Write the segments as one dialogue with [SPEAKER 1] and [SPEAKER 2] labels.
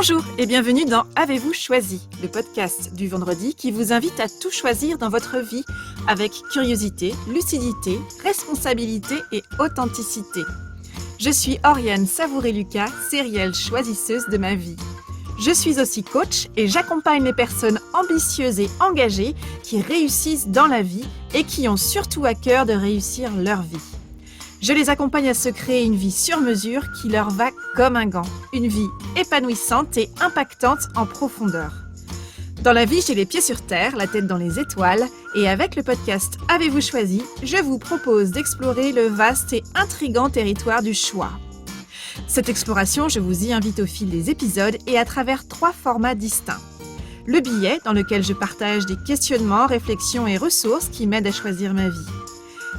[SPEAKER 1] Bonjour et bienvenue dans Avez-vous choisi, le podcast du vendredi qui vous invite à tout choisir dans votre vie avec curiosité, lucidité, responsabilité et authenticité. Je suis Oriane Savouré-Lucas, sérielle choisisseuse de ma vie. Je suis aussi coach et j'accompagne les personnes ambitieuses et engagées qui réussissent dans la vie et qui ont surtout à cœur de réussir leur vie. Je les accompagne à se créer une vie sur mesure qui leur va comme un gant. Une vie épanouissante et impactante en profondeur. Dans la vie, j'ai les pieds sur terre, la tête dans les étoiles. Et avec le podcast Avez-vous choisi, je vous propose d'explorer le vaste et intrigant territoire du choix. Cette exploration, je vous y invite au fil des épisodes et à travers 3 formats distincts. Le billet, dans lequel je partage des questionnements, réflexions et ressources qui m'aident à choisir ma vie.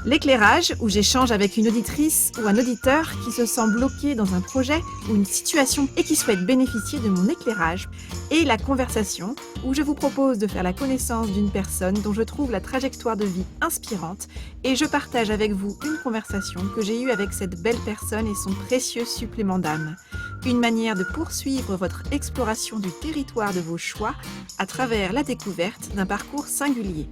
[SPEAKER 1] L'éclairage, où j'échange avec une auditrice ou un auditeur qui se sent bloqué dans un projet ou une situation et qui souhaite bénéficier de mon éclairage. Et la conversation, où je vous propose de faire la connaissance d'une personne dont je trouve la trajectoire de vie inspirante et je partage avec vous une conversation que j'ai eue avec cette belle personne et son précieux supplément d'âme. Une manière de poursuivre votre exploration du territoire de vos choix à travers la découverte d'un parcours singulier.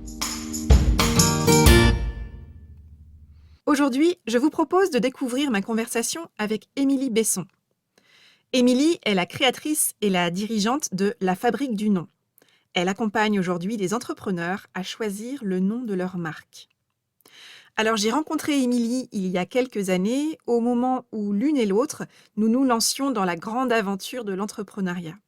[SPEAKER 1] Aujourd'hui, je vous propose de découvrir ma conversation avec Émilie Besson. Émilie est la créatrice et la dirigeante de La Fabrique du Nom. Elle accompagne aujourd'hui les entrepreneurs à choisir le nom de leur marque. Alors j'ai rencontré Émilie il y a quelques années, au moment où l'une et l'autre, nous nous lancions dans la grande aventure de l'entrepreneuriat.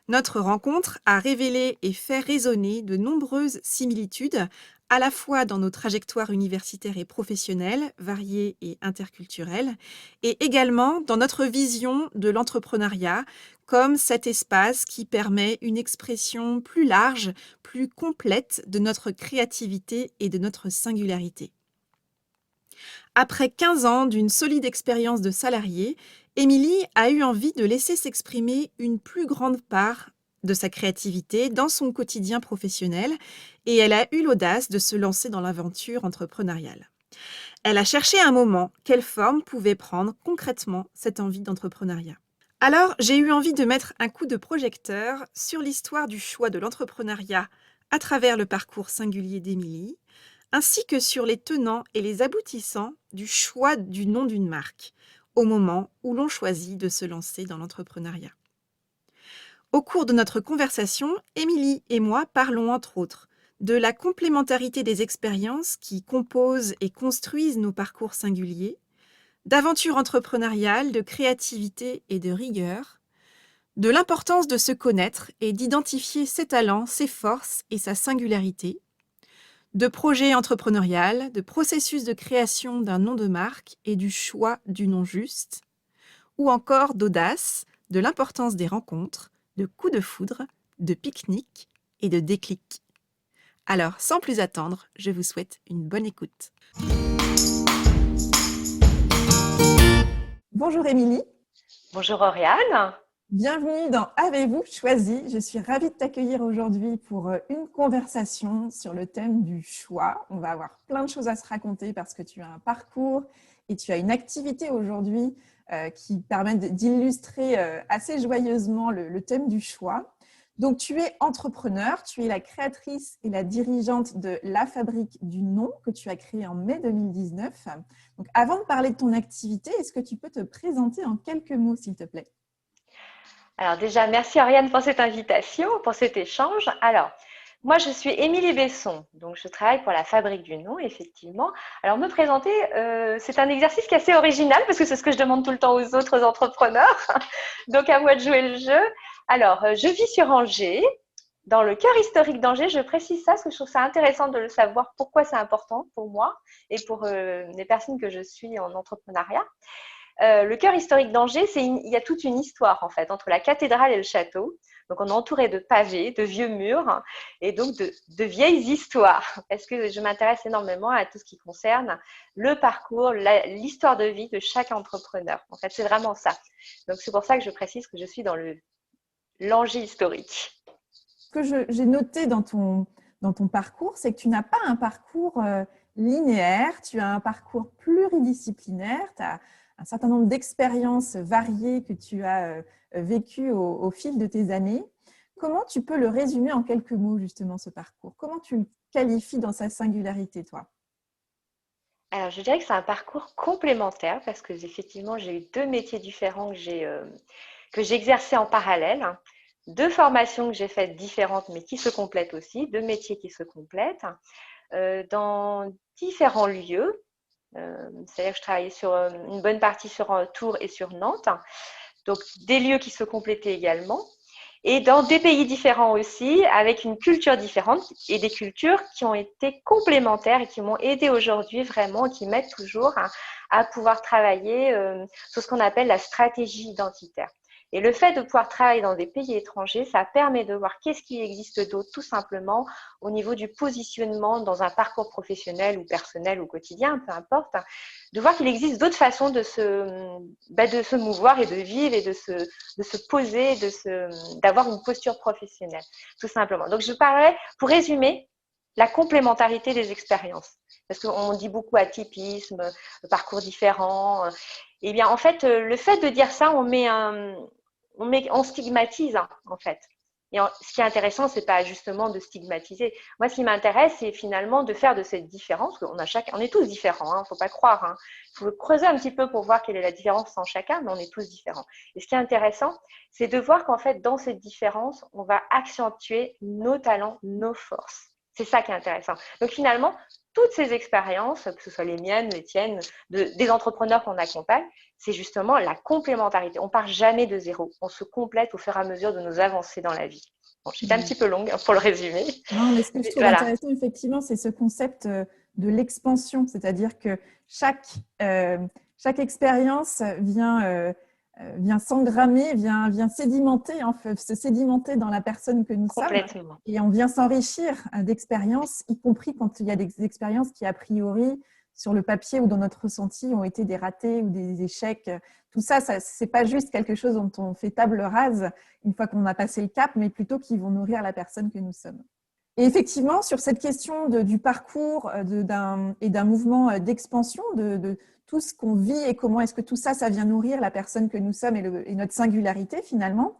[SPEAKER 1] Notre rencontre a révélé et fait résonner de nombreuses similitudes, à la fois dans nos trajectoires universitaires et professionnelles, variées et interculturelles, et également dans notre vision de l'entrepreneuriat comme cet espace qui permet une expression plus large, plus complète de notre créativité et de notre singularité. Après 15 ans d'une solide expérience de salarié, Émilie a eu envie de laisser s'exprimer une plus grande part de sa créativité dans son quotidien professionnel et elle a eu l'audace de se lancer dans l'aventure entrepreneuriale. Elle a cherché un moment quelle forme pouvait prendre concrètement cette envie d'entrepreneuriat. Alors, j'ai eu envie de mettre un coup de projecteur sur l'histoire du choix de l'entrepreneuriat à travers le parcours singulier d'Émilie, ainsi que sur les tenants et les aboutissants du choix du nom d'une marque, au moment où l'on choisit de se lancer dans l'entrepreneuriat. Au cours de notre conversation, Émilie et moi parlons entre autres de la complémentarité des expériences qui composent et construisent nos parcours singuliers, d'aventures entrepreneuriales, de créativité et de rigueur, de l'importance de se connaître et d'identifier ses talents, ses forces et sa singularité, de projets entrepreneurial, de processus de création d'un nom de marque et du choix du nom juste, ou encore d'audace, de l'importance des rencontres, de coups de foudre, de pique-nique et de déclic. Alors, sans plus attendre, je vous souhaite une bonne écoute. Bonjour Émilie.
[SPEAKER 2] Bonjour Oriane.
[SPEAKER 1] Bienvenue dans Avez-vous choisi? Je suis ravie de t'accueillir aujourd'hui pour une conversation sur le thème du choix. On va avoir plein de choses à se raconter parce que tu as un parcours et tu as une activité aujourd'hui qui permet d'illustrer assez joyeusement le thème du choix. Donc, tu es entrepreneur, tu es la créatrice et la dirigeante de La Fabrique du Nom que tu as créée en mai 2019. Donc, avant de parler de ton activité, est-ce que tu peux te présenter en quelques mots, s'il te plaît?
[SPEAKER 2] Alors déjà, merci Oriane pour cette invitation, pour cet échange. Alors, moi je suis Émilie Besson, donc je travaille pour La Fabrique du Nom, effectivement. Alors me présenter, c'est un exercice qui est assez original parce que c'est ce que je demande tout le temps aux autres entrepreneurs. Donc à moi de jouer le jeu. Alors, je vis sur Angers, dans le cœur historique d'Angers. Je précise ça parce que je trouve ça intéressant de le savoir, pourquoi c'est important pour moi et pour les personnes que je suis en entrepreneuriat. Le cœur historique d'Angers, il y a toute une histoire en fait entre la cathédrale et le château. Donc on est entouré de pavés, de vieux murs et donc de vieilles histoires. Parce que je m'intéresse énormément à tout ce qui concerne le parcours, l'histoire de vie de chaque entrepreneur. En fait, c'est vraiment ça. Donc c'est pour ça que je précise que je suis dans l'Angers historique.
[SPEAKER 1] Ce que j'ai noté dans ton parcours, c'est que tu n'as pas un parcours linéaire, tu as un parcours pluridisciplinaire, tu as un certain nombre d'expériences variées que tu as vécues au fil de tes années. Comment tu peux le résumer en quelques mots, justement, ce parcours? Comment tu le qualifies dans sa singularité, toi?
[SPEAKER 2] Alors, je dirais que c'est un parcours complémentaire parce que effectivement, j'ai eu deux métiers différents que j'ai exercés en parallèle, hein. Deux formations que j'ai faites différentes mais qui se complètent aussi, deux métiers qui se complètent dans différents lieux. C'est-à-dire que je travaillais sur une bonne partie sur Tours et sur Nantes, donc des lieux qui se complétaient également. Et dans des pays différents aussi, avec une culture différente et des cultures qui ont été complémentaires et qui m'ont aidé aujourd'hui vraiment, qui m'aident toujours à pouvoir travailler sur ce qu'on appelle la stratégie identitaire. Et le fait de pouvoir travailler dans des pays étrangers, ça permet de voir qu'est-ce qui existe d'autre, tout simplement, au niveau du positionnement dans un parcours professionnel ou personnel ou quotidien, peu importe, de voir qu'il existe d'autres façons de se mouvoir et de vivre et de se poser, d'avoir une posture professionnelle, tout simplement. Donc, je parlais, pour résumer, la complémentarité des expériences. Parce qu'on dit beaucoup atypisme, parcours différent. Eh bien, en fait, le fait de dire ça, on stigmatise, hein, en fait. Ce qui est intéressant, c'est pas justement de stigmatiser. Moi, ce qui m'intéresse, c'est finalement de faire de cette différence, on est tous différents, hein, faut pas croire, hein. Il faut creuser un petit peu pour voir quelle est la différence en chacun, mais on est tous différents. Et ce qui est intéressant, c'est de voir qu'en fait, dans cette différence, on va accentuer nos talents, nos forces. C'est ça qui est intéressant. Donc finalement, toutes ces expériences, que ce soit les miennes, les tiennes, des entrepreneurs qu'on accompagne, c'est justement la complémentarité. On part jamais de zéro. On se complète au fur et à mesure de nos avancées dans la vie. Bon, j'étais un petit peu longue pour le résumer.
[SPEAKER 1] Non, mais ce que je
[SPEAKER 2] Mais
[SPEAKER 1] trouve
[SPEAKER 2] voilà,
[SPEAKER 1] intéressant, effectivement, c'est ce concept de l'expansion, c'est-à-dire que chaque, euh, chaque expérience vient s'engrammer, vient sédimenter, en fait, se sédimenter dans la personne que nous sommes,
[SPEAKER 2] complètement.
[SPEAKER 1] et on vient s'enrichir d'expériences, y compris quand il y a des expériences qui, a priori, sur le papier ou dans notre ressenti, ont été des ratés ou des échecs. Tout ça, c'est pas juste quelque chose dont on fait table rase une fois qu'on a passé le cap, mais plutôt qui vont nourrir la personne que nous sommes. Et effectivement, sur cette question du parcours et d'un mouvement d'expansion, de tout ce qu'on vit et comment est-ce que tout ça, ça vient nourrir la personne que nous sommes et notre singularité finalement,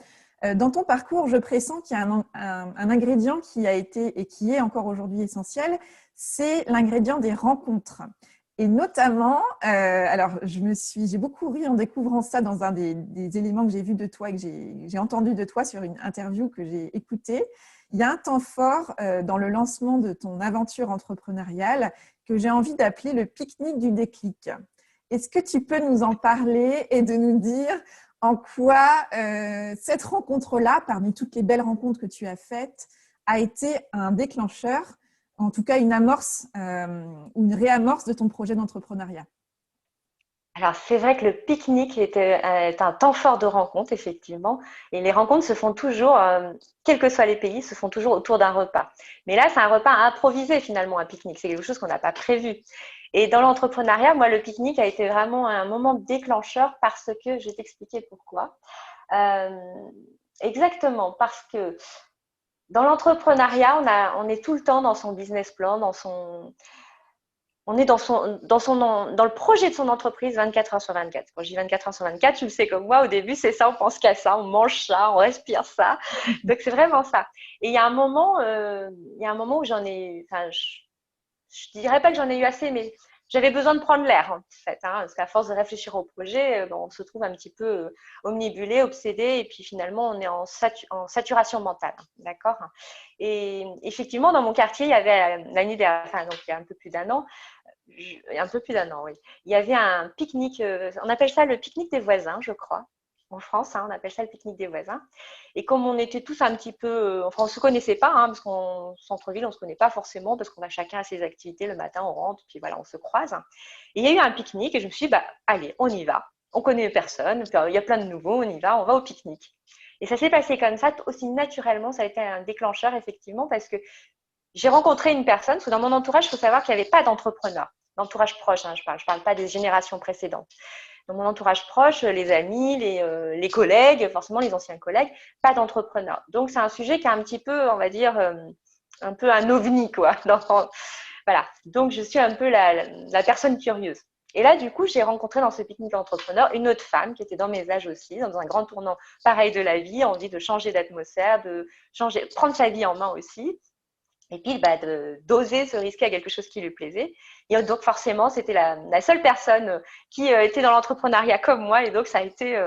[SPEAKER 1] dans ton parcours, je pressens qu'il y a un ingrédient qui a été et qui est encore aujourd'hui essentiel, c'est l'ingrédient des rencontres. Et notamment, alors j'ai beaucoup ri en découvrant ça dans un des éléments que j'ai vus de toi et que j'ai entendu de toi sur une interview que j'ai écoutée. Il y a un temps fort dans le lancement de ton aventure entrepreneuriale que j'ai envie d'appeler le pique-nique du déclic. Est-ce que tu peux nous en parler et de nous dire en quoi cette rencontre-là, parmi toutes les belles rencontres que tu as faites, a été un déclencheur, en tout cas une amorce ou une réamorce de ton projet d'entrepreneuriat?
[SPEAKER 2] Alors, c'est vrai que le pique-nique est un temps fort de rencontre, effectivement. Et les rencontres se font toujours, quels que soient les pays, se font toujours autour d'un repas. Mais là, c'est un repas improvisé, finalement, un pique-nique. C'est quelque chose qu'on n'a pas prévu. Et dans l'entrepreneuriat, moi, le pique-nique a été vraiment un moment déclencheur parce que je vais t'expliquer pourquoi. Euh, Exactement, parce que dans l'entrepreneuriat, on est tout le temps dans son business plan, on est dans le projet de son entreprise 24 heures sur 24. Quand je dis 24 heures sur 24, tu le sais comme moi, au début, c'est ça, on pense qu'à ça, on mange ça, on respire ça. Donc, c'est vraiment ça. Et il y a un moment où je dirais pas que j'en ai eu assez, mais j'avais besoin de prendre l'air, en fait, hein, parce qu'à force de réfléchir au projet, on se trouve un petit peu omnibulé, obsédé, et puis finalement, on est en saturation mentale, d'accord. Et effectivement, dans mon quartier, il y avait l'année dernière, enfin, donc il y a un peu plus d'un an, oui. Il y avait un pique-nique, on appelle ça le pique-nique des voisins, je crois. En France, hein, on appelle ça le pique-nique des voisins. Et comme on était tous un petit peu, enfin, on se connaissait pas, hein, parce qu'en centre-ville, on se connaît pas forcément, parce qu'on a chacun ses activités. Le matin, on rentre, puis voilà, on se croise. Et il y a eu un pique-nique, et je me suis dit, bah, allez, on y va. On connaît personne, il y a plein de nouveaux, on va au pique-nique. Et ça s'est passé comme ça, aussi naturellement, ça a été un déclencheur, effectivement, parce que j'ai rencontré une personne, parce que dans mon entourage, il faut savoir qu'il n'y avait pas d'entrepreneur. L'entourage proche, hein, je parle pas des générations précédentes. Dans mon entourage proche, les amis, les collègues, forcément les anciens collègues, pas d'entrepreneurs. Donc c'est un sujet qui est un petit peu, on va dire, un peu un ovni, quoi. Voilà. Donc je suis un peu la personne curieuse. Et là, du coup, j'ai rencontré dans ce pique-nique entrepreneur une autre femme qui était dans mes âges aussi, dans un grand tournant pareil de la vie, envie de changer d'atmosphère, de changer, prendre sa vie en main aussi. Et puis, d'oser se risquer à quelque chose qui lui plaisait. Et donc, forcément, c'était la seule personne qui était dans l'entrepreneuriat comme moi. Et donc, ça a été,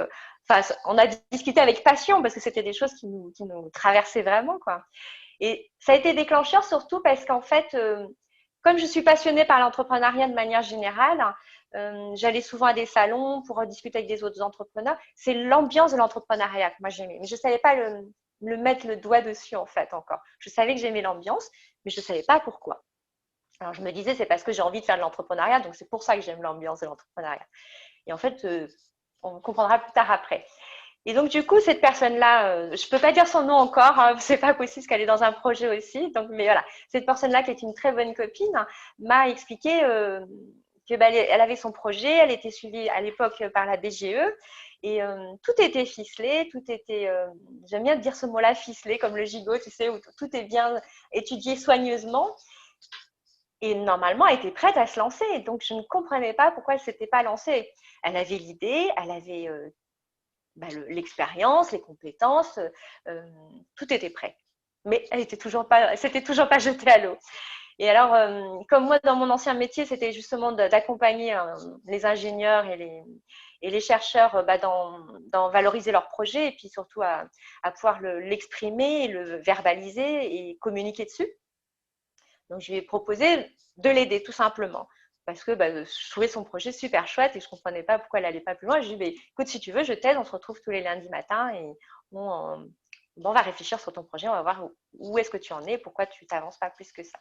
[SPEAKER 2] on a discuté avec passion parce que c'était des choses qui nous traversaient vraiment, quoi. Et ça a été déclencheur surtout parce qu'en fait, comme je suis passionnée par l'entrepreneuriat de manière générale, j'allais souvent à des salons pour discuter avec des autres entrepreneurs. C'est l'ambiance de l'entrepreneuriat que moi j'aimais. Mais je ne savais pas le mettre le doigt dessus en fait encore. Je savais que j'aimais l'ambiance, mais je ne savais pas pourquoi. Alors je me disais, c'est parce que j'ai envie de faire de l'entrepreneuriat, donc c'est pour ça que j'aime l'ambiance de l'entrepreneuriat. Et en fait, on comprendra plus tard après. Et donc, du coup, cette personne-là, je ne peux pas dire son nom encore, hein, c'est pas possible parce qu'elle est dans un projet aussi. Donc, mais voilà, cette personne-là, qui est une très bonne copine, m'a expliqué que elle avait son projet, elle était suivie à l'époque par la BGE et tout était ficelé, tout était, j'aime bien dire ce mot-là, ficelé, comme le gigot, tu sais, où tout est bien étudié soigneusement. Et normalement, elle était prête à se lancer. Donc, je ne comprenais pas pourquoi elle ne s'était pas lancée. Elle avait l'idée, elle avait l'expérience, les compétences, tout était prêt. Mais elle était toujours pas, c'était toujours pas jeté à l'eau. Et alors, comme moi, dans mon ancien métier, c'était justement d'accompagner les ingénieurs et les chercheurs dans valoriser leurs projets et puis surtout à pouvoir l'exprimer, le verbaliser et communiquer dessus. Donc, je lui ai proposé de l'aider tout simplement. Parce que je trouvais son projet super chouette et je ne comprenais pas pourquoi elle n'allait pas plus loin. Je lui ai dit, écoute, si tu veux, je t'aide, on se retrouve tous les lundis matins et on va réfléchir sur ton projet, on va voir où est-ce que tu en es, pourquoi tu t'avances pas plus que ça.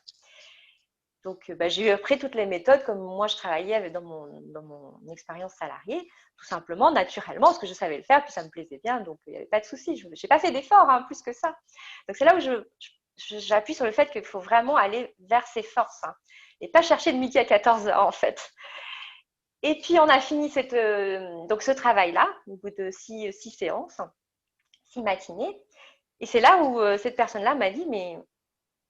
[SPEAKER 2] Donc, j'ai appris toutes les méthodes comme moi je travaillais dans mon expérience salariée, tout simplement, naturellement, parce que je savais le faire, puis ça me plaisait bien, donc il n'y avait pas de souci. Je n'ai pas fait d'efforts, hein, plus que ça. Donc, c'est là où j'appuie sur le fait qu'il faut vraiment aller vers ses forces hein, et pas chercher de midi à 14 heures en fait. Et puis on a fini donc ce travail-là au bout de 6 séances, 6 matinées. Et c'est là où cette personne-là m'a dit mais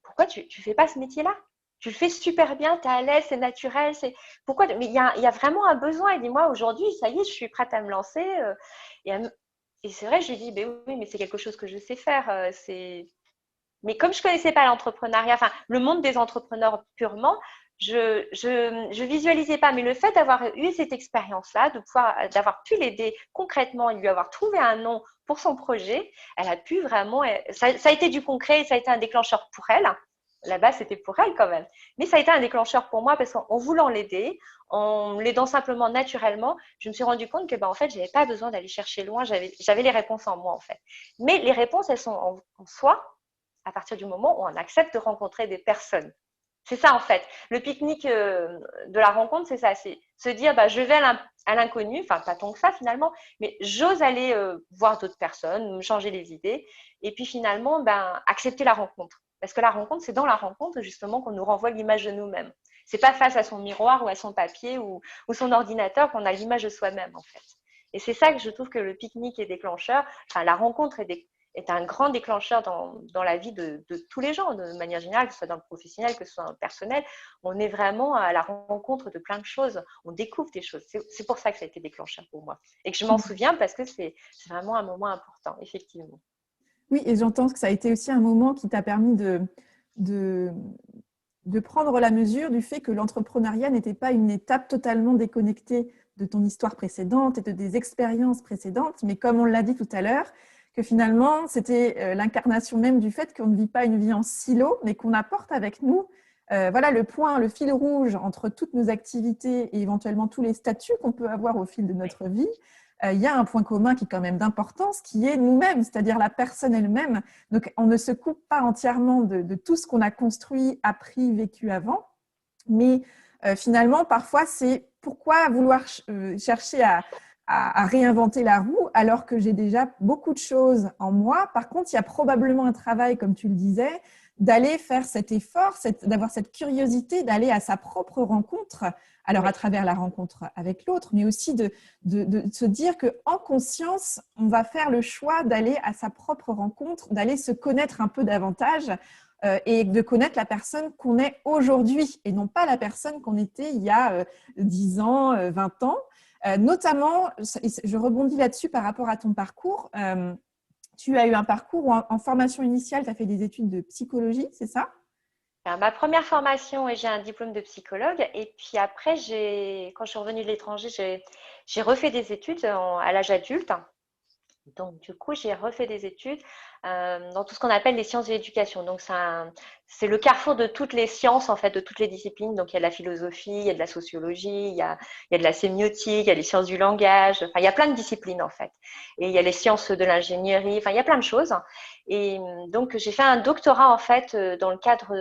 [SPEAKER 2] pourquoi tu ne fais pas ce métier-là? Tu le fais super bien, tu es à l'aise, c'est naturel. Pourquoi? Mais il y a vraiment un besoin. Et dis-moi aujourd'hui, ça y est, je suis prête à me lancer. Et c'est vrai, je lui dis ben oui, mais c'est quelque chose que je sais faire. Mais comme je ne connaissais pas l'entrepreneuriat, enfin le monde des entrepreneurs purement, je visualisais pas. Mais le fait d'avoir eu cette expérience-là, d'avoir pu l'aider concrètement et lui avoir trouvé un nom pour son projet, elle a pu vraiment, ça a été du concret, ça a été un déclencheur pour elle. Là-bas, c'était pour elle quand même. Mais ça a été un déclencheur pour moi parce qu'en voulant l'aider, en l'aidant simplement naturellement, je me suis rendu compte que en fait, je n'avais pas besoin d'aller chercher loin, j'avais les réponses en moi en fait. Mais les réponses, elles sont en soi à partir du moment où on accepte de rencontrer des personnes. C'est ça en fait. Le pique-nique de la rencontre, c'est ça. C'est se dire, je vais à l'inconnu, enfin pas tant que ça finalement, mais j'ose aller voir d'autres personnes, me changer les idées, et puis finalement, accepter la rencontre. Parce que la rencontre, c'est dans la rencontre justement qu'on nous renvoie l'image de nous-mêmes. C'est pas face à son miroir ou à son papier ou son ordinateur qu'on a l'image de soi-même en fait. Et c'est ça que je trouve que le pique-nique est déclencheur. Enfin, la rencontre est un grand déclencheur dans la vie de tous les gens, de manière générale, que ce soit dans le professionnel, que ce soit dans le personnel. On est vraiment à la rencontre de plein de choses. On découvre des choses. C'est pour ça que ça a été déclencheur pour moi. Et que je m'en souviens parce que c'est vraiment un moment important, effectivement.
[SPEAKER 1] Oui, et j'entends que ça a été aussi un moment qui t'a permis de, de prendre la mesure du fait que l'entrepreneuriat n'était pas une étape totalement déconnectée de ton histoire précédente et de des expériences précédentes, mais comme on l'a dit tout à l'heure, que finalement, c'était l'incarnation même du fait qu'on ne vit pas une vie en silo, mais qu'on apporte avec nous voilà le fil rouge entre toutes nos activités et éventuellement tous les statuts qu'on peut avoir au fil de notre vie. Il y a un point commun qui est quand même d'importance, qui est nous-mêmes, c'est-à-dire la personne elle-même. Donc, on ne se coupe pas entièrement de tout ce qu'on a construit, appris, vécu avant, mais finalement, parfois, c'est pourquoi vouloir chercher à réinventer la roue alors que j'ai déjà beaucoup de choses en moi. Par contre, il y a probablement un travail, comme tu le disais, d'aller faire cet effort, d'avoir cette curiosité, d'aller à sa propre rencontre, alors à travers la rencontre avec l'autre, mais aussi de se dire qu'en conscience, on va faire le choix d'aller à sa propre rencontre, d'aller se connaître un peu davantage et de connaître la personne qu'on est aujourd'hui et non pas la personne qu'on était il y a 10 ans, 20 ans. Notamment, je rebondis là-dessus par rapport à ton parcours. Tu as eu un parcours où en formation initiale, tu as fait des études de psychologie, c'est ça?
[SPEAKER 2] Alors, ma première formation, et j'ai un diplôme de psychologue. Et puis après, quand je suis revenue de l'étranger, j'ai refait des études à l'âge adulte. Donc, du coup, j'ai refait des études dans tout ce qu'on appelle les sciences de l'éducation. Donc, c'est le carrefour de toutes les sciences, en fait, de toutes les disciplines. Donc, il y a de la philosophie, il y a de la sociologie, il y a de la sémiotique, il y a les sciences du langage. Enfin, il y a plein de disciplines, en fait. Et il y a les sciences de l'ingénierie. Enfin, il y a plein de choses. Et donc, j'ai fait un doctorat, en fait, dans le cadre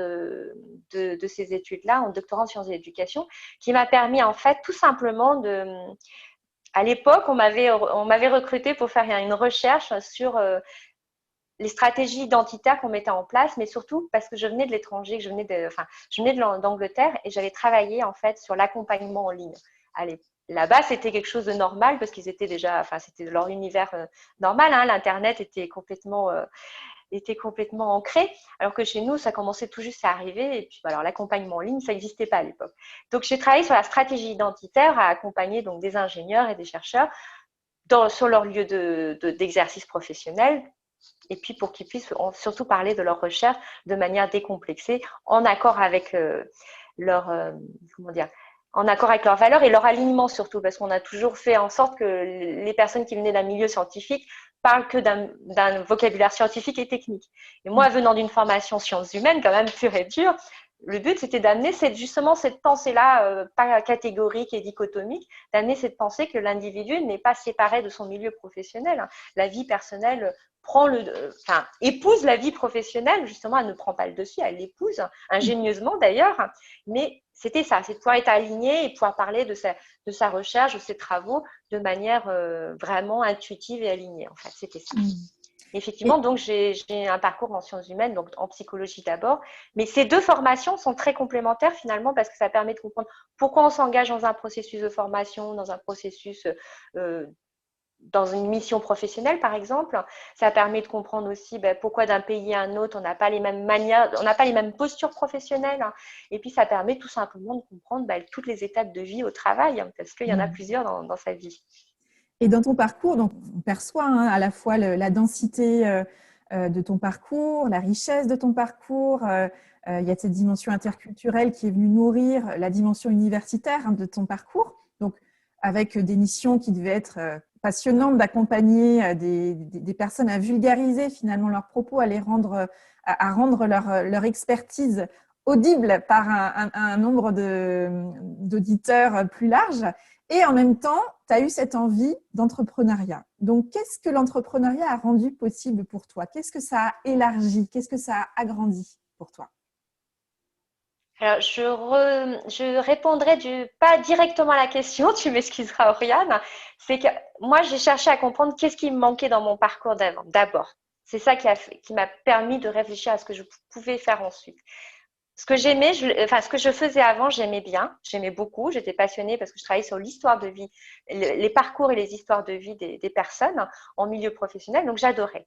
[SPEAKER 2] de ces études-là, un doctorat en sciences de l'éducation, qui m'a permis, en fait, tout simplement à l'époque, on m'avait recruté pour faire une recherche sur les stratégies identitaires qu'on mettait en place, mais surtout parce que je venais de l'étranger, je venais d'Angleterre et j'avais travaillé en fait sur l'accompagnement en ligne. Là-bas, c'était quelque chose de normal parce qu'ils étaient déjà, enfin, c'était leur univers normal. Hein, L'Internet était complètement ancré, alors que chez nous, ça commençait tout juste à arriver. Et puis, alors, l'accompagnement en ligne, ça n'existait pas à l'époque. Donc, j'ai travaillé sur la stratégie identitaire à accompagner donc des ingénieurs et des chercheurs sur leur lieu d'exercice professionnel. Et puis, pour qu'ils puissent surtout parler de leur recherche de manière décomplexée, en accord avec leur, comment dire, en accord avec leurs valeurs et leur alignement surtout, parce qu'on a toujours fait en sorte que les personnes qui venaient d'un milieu scientifique parlent que d'un vocabulaire scientifique et technique. Et moi, venant d'une formation sciences humaines, quand même pure et dure, le but, c'était d'amener justement cette pensée-là, pas catégorique et dichotomique, d'amener cette pensée que l'individu n'est pas séparé de son milieu professionnel. La vie personnelle épouse la vie professionnelle, justement, elle ne prend pas le dessus, elle l'épouse, ingénieusement d'ailleurs, mais c'était ça, c'est de pouvoir être aligné et pouvoir parler de sa recherche, de ses travaux de manière vraiment intuitive et alignée, en fait, c'était ça. Effectivement,
[SPEAKER 1] Et,
[SPEAKER 2] donc j'ai un parcours en sciences humaines, donc en psychologie d'abord, mais ces deux formations sont très complémentaires finalement parce que ça permet de comprendre pourquoi on s'engage dans un processus de formation, dans un processus euh, dans une mission professionnelle, par exemple. Ça permet de comprendre aussi pourquoi d'un pays à un autre, on n'a pas les mêmes manières, on n'a pas les mêmes postures professionnelles. Et puis, ça permet tout simplement de comprendre toutes les étapes de vie au travail, parce qu'il y en a plusieurs dans sa vie.
[SPEAKER 1] et dans ton parcours, donc, on perçoit à la fois la densité de ton parcours, la richesse de ton parcours. Il y a cette dimension interculturelle qui est venue nourrir la dimension universitaire de ton parcours. Donc, avec des missions qui devaient être passionnantes, d'accompagner des personnes à vulgariser finalement leurs propos, à rendre leur expertise audible par un nombre d'auditeurs plus large. Et en même temps, tu as eu cette envie d'entrepreneuriat. Donc, qu'est-ce que l'entrepreneuriat a rendu possible pour toi? Qu'est-ce que ça a élargi? Qu'est-ce que ça a agrandi pour toi?
[SPEAKER 2] Alors, je répondrai pas directement à la question, tu m'excuseras, Oriane. C'est que moi, j'ai cherché à comprendre qu'est-ce qui me manquait dans mon parcours d'abord. C'est ça qui m'a permis de réfléchir à ce que je pouvais faire ensuite. Ce que j'aimais, ce que je faisais avant, j'aimais bien, j'aimais beaucoup, j'étais passionnée parce que je travaillais sur l'histoire de vie, les parcours et les histoires de vie des personnes en milieu professionnel, donc j'adorais.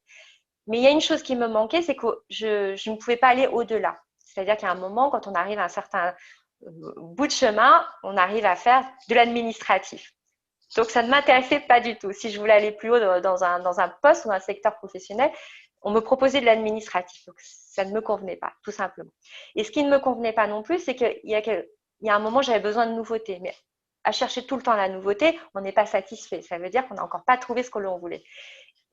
[SPEAKER 2] Mais il y a une chose qui me manquait, c'est que je ne pouvais pas aller au-delà. C'est-à-dire qu'à un moment, quand on arrive à un certain bout de chemin, on arrive à faire de l'administratif. Donc, ça ne m'intéressait pas du tout. Si je voulais aller plus haut dans un poste ou un secteur professionnel, on me proposait de l'administratif. Donc, ça ne me convenait pas, tout simplement. Et ce qui ne me convenait pas non plus, c'est qu'il y a un moment, j'avais besoin de nouveautés. Mais à chercher tout le temps la nouveauté, on n'est pas satisfait. Ça veut dire qu'on n'a encore pas trouvé ce que l'on voulait.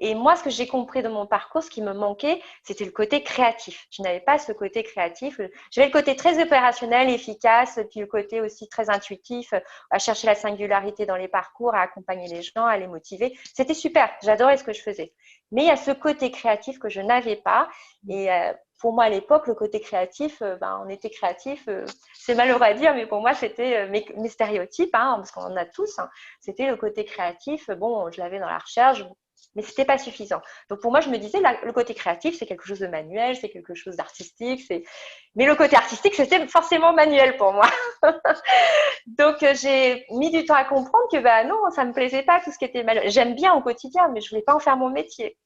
[SPEAKER 2] Et moi, ce que j'ai compris de mon parcours, ce qui me manquait, c'était le côté créatif. Je n'avais pas ce côté créatif. J'avais le côté très opérationnel, efficace, puis le côté aussi très intuitif, à chercher la singularité dans les parcours, à accompagner les gens, à les motiver. C'était super, j'adorais ce que je faisais. Mais il y a ce côté créatif que je n'avais pas. Et pour moi, à l'époque, le côté créatif, on était créatif. C'est malheureux à dire, mais pour moi, c'était mes stéréotypes, parce qu'on en a tous. C'était le côté créatif. Bon, je l'avais dans la recherche, mais c'était pas suffisant. Donc pour moi, je me disais, le côté créatif, c'est quelque chose de manuel, c'est quelque chose d'artistique. Mais le côté artistique, c'était forcément manuel pour moi. Donc j'ai mis du temps à comprendre que non, ça me plaisait pas tout ce qui était manuel. J'aime bien au quotidien, mais je voulais pas en faire mon métier.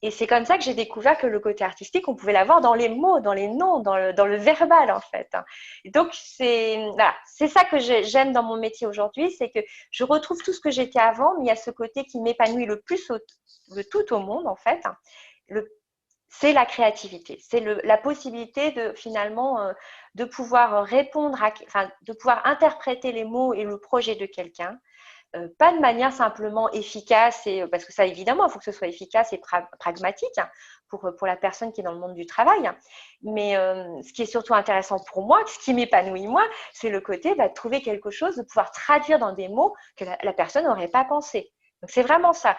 [SPEAKER 2] Et c'est comme ça que j'ai découvert que le côté artistique, on pouvait l'avoir dans les mots, dans les noms, dans le verbal, en fait. Et donc, voilà, c'est ça que j'aime dans mon métier aujourd'hui, c'est que je retrouve tout ce que j'étais avant, mais il y a ce côté qui m'épanouit le tout au monde, en fait. C'est la créativité, c'est la possibilité de finalement de pouvoir de pouvoir interpréter les mots et le projet de quelqu'un, pas de manière simplement efficace, parce que ça évidemment, il faut que ce soit efficace et pragmatique, hein, pour la personne qui est dans le monde du travail. Mais ce qui est surtout intéressant pour moi, ce qui m'épanouit moi, c'est le côté de trouver quelque chose, de pouvoir traduire dans des mots que la personne n'aurait pas pensé. Donc c'est vraiment ça.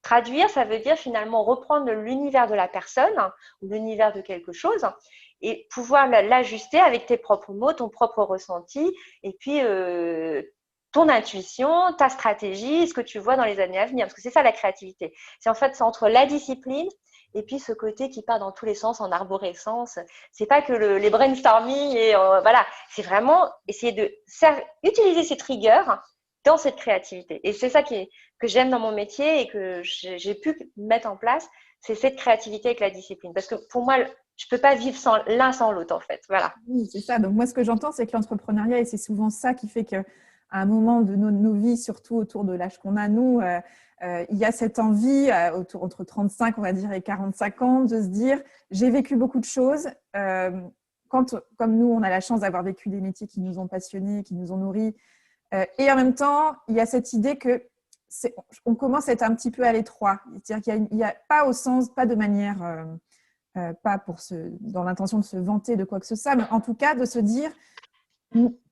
[SPEAKER 2] Traduire, ça veut dire finalement reprendre l'univers de la personne, ou l'univers de quelque chose, et pouvoir l'ajuster avec tes propres mots, ton propre ressenti, et puis ton intuition, ta stratégie, ce que tu vois dans les années à venir. Parce que c'est ça la créativité. C'est en fait, c'est entre la discipline et puis ce côté qui part dans tous les sens en arborescence. C'est pas que les brainstorming et voilà, c'est vraiment essayer utiliser ces triggers dans cette créativité. Et c'est ça que j'aime dans mon métier et que j'ai pu mettre en place, c'est cette créativité avec la discipline. Parce que pour moi, je peux pas vivre l'un sans l'autre, en fait. Voilà.
[SPEAKER 3] Oui, c'est ça. Donc, moi, ce que j'entends, c'est que l'entrepreneuriat, et c'est souvent ça qui fait qu'à un moment de nos vies, surtout autour de l'âge qu'on a, nous, il y a cette envie, entre 35, on va dire, et 45 ans, de se dire, j'ai vécu beaucoup de choses. Comme nous, on a la chance d'avoir vécu des métiers qui nous ont passionnés, qui nous ont nourris. Et en même temps, il y a cette idée que on commence à être un petit peu à l'étroit. C'est-à-dire qu'il n'y a pas au sens, pas de manière, pas dans l'intention de se vanter de quoi que ce soit, mais en tout cas de se dire,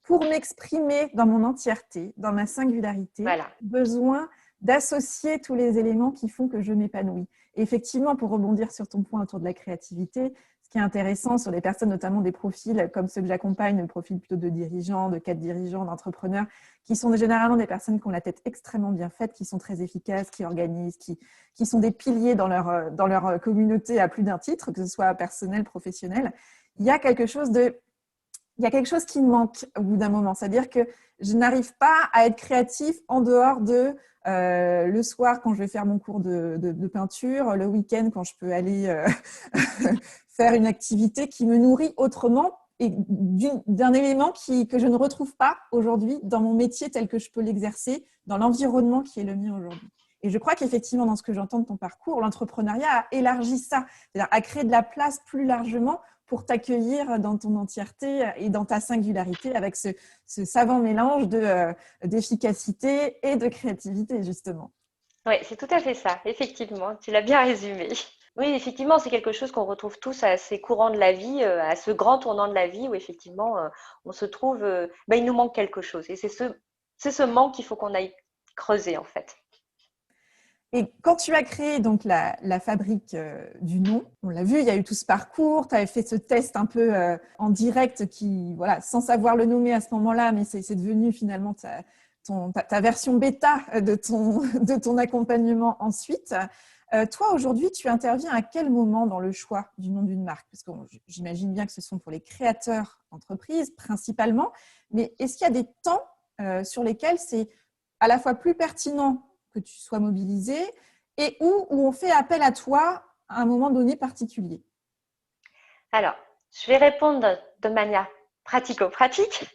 [SPEAKER 3] pour m'exprimer dans mon entièreté, dans ma singularité,
[SPEAKER 2] voilà.
[SPEAKER 3] J'ai besoin d'associer tous les éléments qui font que je m'épanouis. Et effectivement, pour rebondir sur ton point autour de la créativité, ce qui est intéressant sur les personnes, notamment des profils comme ceux que j'accompagne, le profil plutôt de dirigeants, de cadres dirigeants, d'entrepreneurs, qui sont généralement des personnes qui ont la tête extrêmement bien faite, qui sont très efficaces, qui organisent, qui sont des piliers dans leur communauté à plus d'un titre, que ce soit personnel, professionnel. Il y a quelque chose qui me manque au bout d'un moment. C'est-à-dire que je n'arrive pas à être créatif en dehors de le soir quand je vais faire mon cours de peinture, le week-end quand je peux aller faire une activité qui me nourrit autrement et d'un élément que je ne retrouve pas aujourd'hui dans mon métier tel que je peux l'exercer, dans l'environnement qui est le mien aujourd'hui. Et je crois qu'effectivement, dans ce que j'entends de ton parcours, l'entrepreneuriat a élargi ça, c'est-à-dire a créé de la place plus largement pour t'accueillir dans ton entièreté et dans ta singularité avec ce savant mélange d'efficacité et de créativité, justement.
[SPEAKER 2] Oui, c'est tout à fait ça, effectivement, tu l'as bien résumé. Oui, effectivement, c'est quelque chose qu'on retrouve tous à ces courants de la vie, à ce grand tournant de la vie où effectivement on se trouve, il nous manque quelque chose. Et c'est ce manque qu'il faut qu'on aille creuser en fait.
[SPEAKER 3] Et quand tu as créé donc la fabrique du nom, on l'a vu, il y a eu tout ce parcours, tu avais fait ce test un peu en direct qui, voilà, sans savoir le nommer à ce moment-là, mais c'est devenu finalement ta version bêta de ton accompagnement ensuite. Toi, aujourd'hui, tu interviens à quel moment dans le choix du nom d'une marque? Parce que j'imagine bien que ce sont pour les créateurs d'entreprises principalement, mais est-ce qu'il y a des temps sur lesquels c'est à la fois plus pertinent que tu sois mobilisé et où on fait appel à toi à un moment donné particulier?
[SPEAKER 2] Alors, je vais répondre de manière pratico-pratique.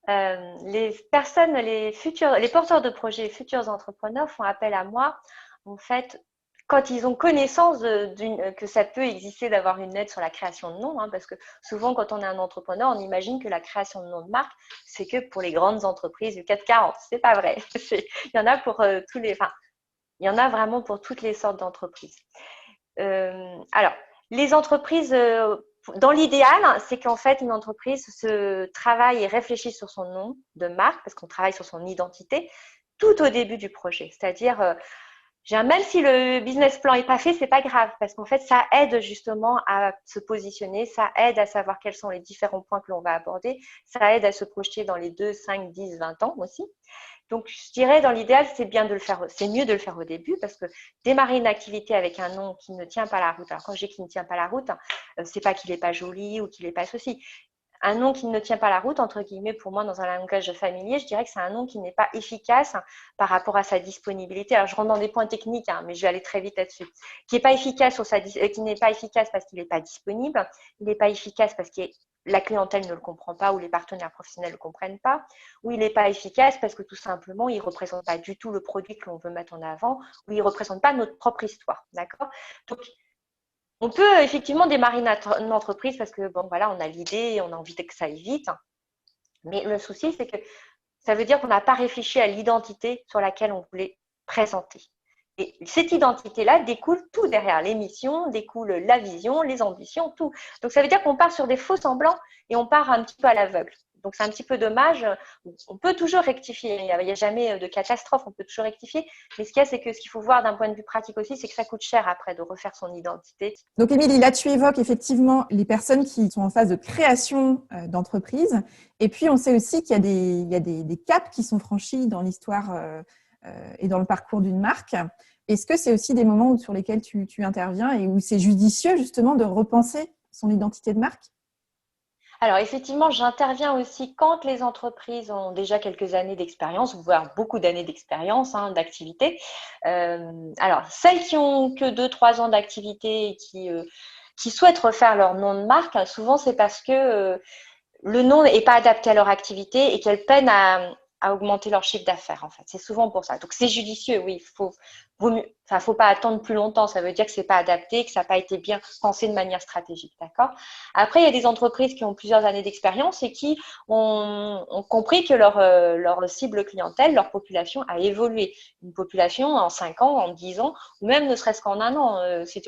[SPEAKER 2] Les personnes, les porteurs de projets, les futurs entrepreneurs font appel à moi, en fait, quand ils ont connaissance que ça peut exister d'avoir une aide sur la création de nom, hein, parce que souvent, quand on est un entrepreneur, on imagine que la création de nom de marque, c'est que pour les grandes entreprises du CAC 40. C'est pas vrai. Il y en a pour il y en a vraiment pour toutes les sortes d'entreprises. Alors, les entreprises, dans l'idéal, c'est qu'en fait, une entreprise se travaille et réfléchit sur son nom de marque, parce qu'on travaille sur son identité, tout au début du projet. C'est-à-dire, même si le business plan n'est pas fait, c'est pas grave, parce qu'en fait, ça aide justement à se positionner, ça aide à savoir quels sont les différents points que l'on va aborder, ça aide à se projeter dans les 2, 5, 10, 20 ans aussi. Donc, je dirais, dans l'idéal, c'est mieux de le faire au début parce que démarrer une activité avec un nom qui ne tient pas la route. Alors, quand je dis qu'il ne tient pas la route, c'est pas qu'il n'est pas joli ou qu'il n'est pas ceci. un nom qui ne tient pas la route, entre guillemets, pour moi, dans un langage familier, je dirais que c'est un nom qui n'est pas efficace par rapport à sa disponibilité. Alors, je rentre dans des points techniques, hein, mais je vais aller très vite là-dessus. Qui n'est pas efficace qui n'est pas efficace parce qu'il n'est pas disponible, il n'est pas efficace parce que la clientèle ne le comprend pas ou les partenaires professionnels ne le comprennent pas, ou il n'est pas efficace parce que tout simplement, il ne représente pas du tout le produit que l'on veut mettre en avant, ou il ne représente pas notre propre histoire. D'accord? Donc, on peut effectivement démarrer une entreprise parce que, bon, voilà, on a l'idée, on a envie que ça aille vite. Mais le souci, c'est que ça veut dire qu'on n'a pas réfléchi à l'identité sur laquelle on voulait présenter. Et cette identité-là découle tout derrière. Les missions, découle la vision, les ambitions, tout. Donc, ça veut dire qu'on part sur des faux semblants et on part un petit peu à l'aveugle. Donc, c'est un petit peu dommage. On peut toujours rectifier. Il n'y a jamais de catastrophe. On peut toujours rectifier. Mais ce qu'il y a, c'est que ce qu'il faut voir d'un point de vue pratique aussi, c'est que ça coûte cher après de refaire son identité.
[SPEAKER 3] Donc, Émilie, là, tu évoques effectivement les personnes qui sont en phase de création d'entreprise. Et puis, on sait aussi qu'il y a des caps qui sont franchis dans l'histoire et dans le parcours d'une marque. Est-ce que c'est aussi des moments sur lesquels tu interviens et où c'est judicieux justement de repenser son identité de marque?
[SPEAKER 2] Alors, effectivement, j'interviens aussi quand les entreprises ont déjà quelques années d'expérience, voire beaucoup d'années d'expérience, hein, d'activité. Alors, celles qui ont que 2-3 ans d'activité et qui souhaitent refaire leur nom de marque, souvent c'est parce que le nom n'est pas adapté à leur activité et qu'elles peinent à augmenter leur chiffre d'affaires, en fait. C'est souvent pour ça. Donc, c'est judicieux, oui. Faut pas attendre plus longtemps. Ça veut dire que c'est pas adapté, que ça n'a pas été bien pensé de manière stratégique, d'accord? Après, il y a des entreprises qui ont plusieurs années d'expérience et qui ont compris que leur cible clientèle, leur population a évolué. Une population en 5 ans, en 10 ans, ou même ne serait-ce qu'en un an.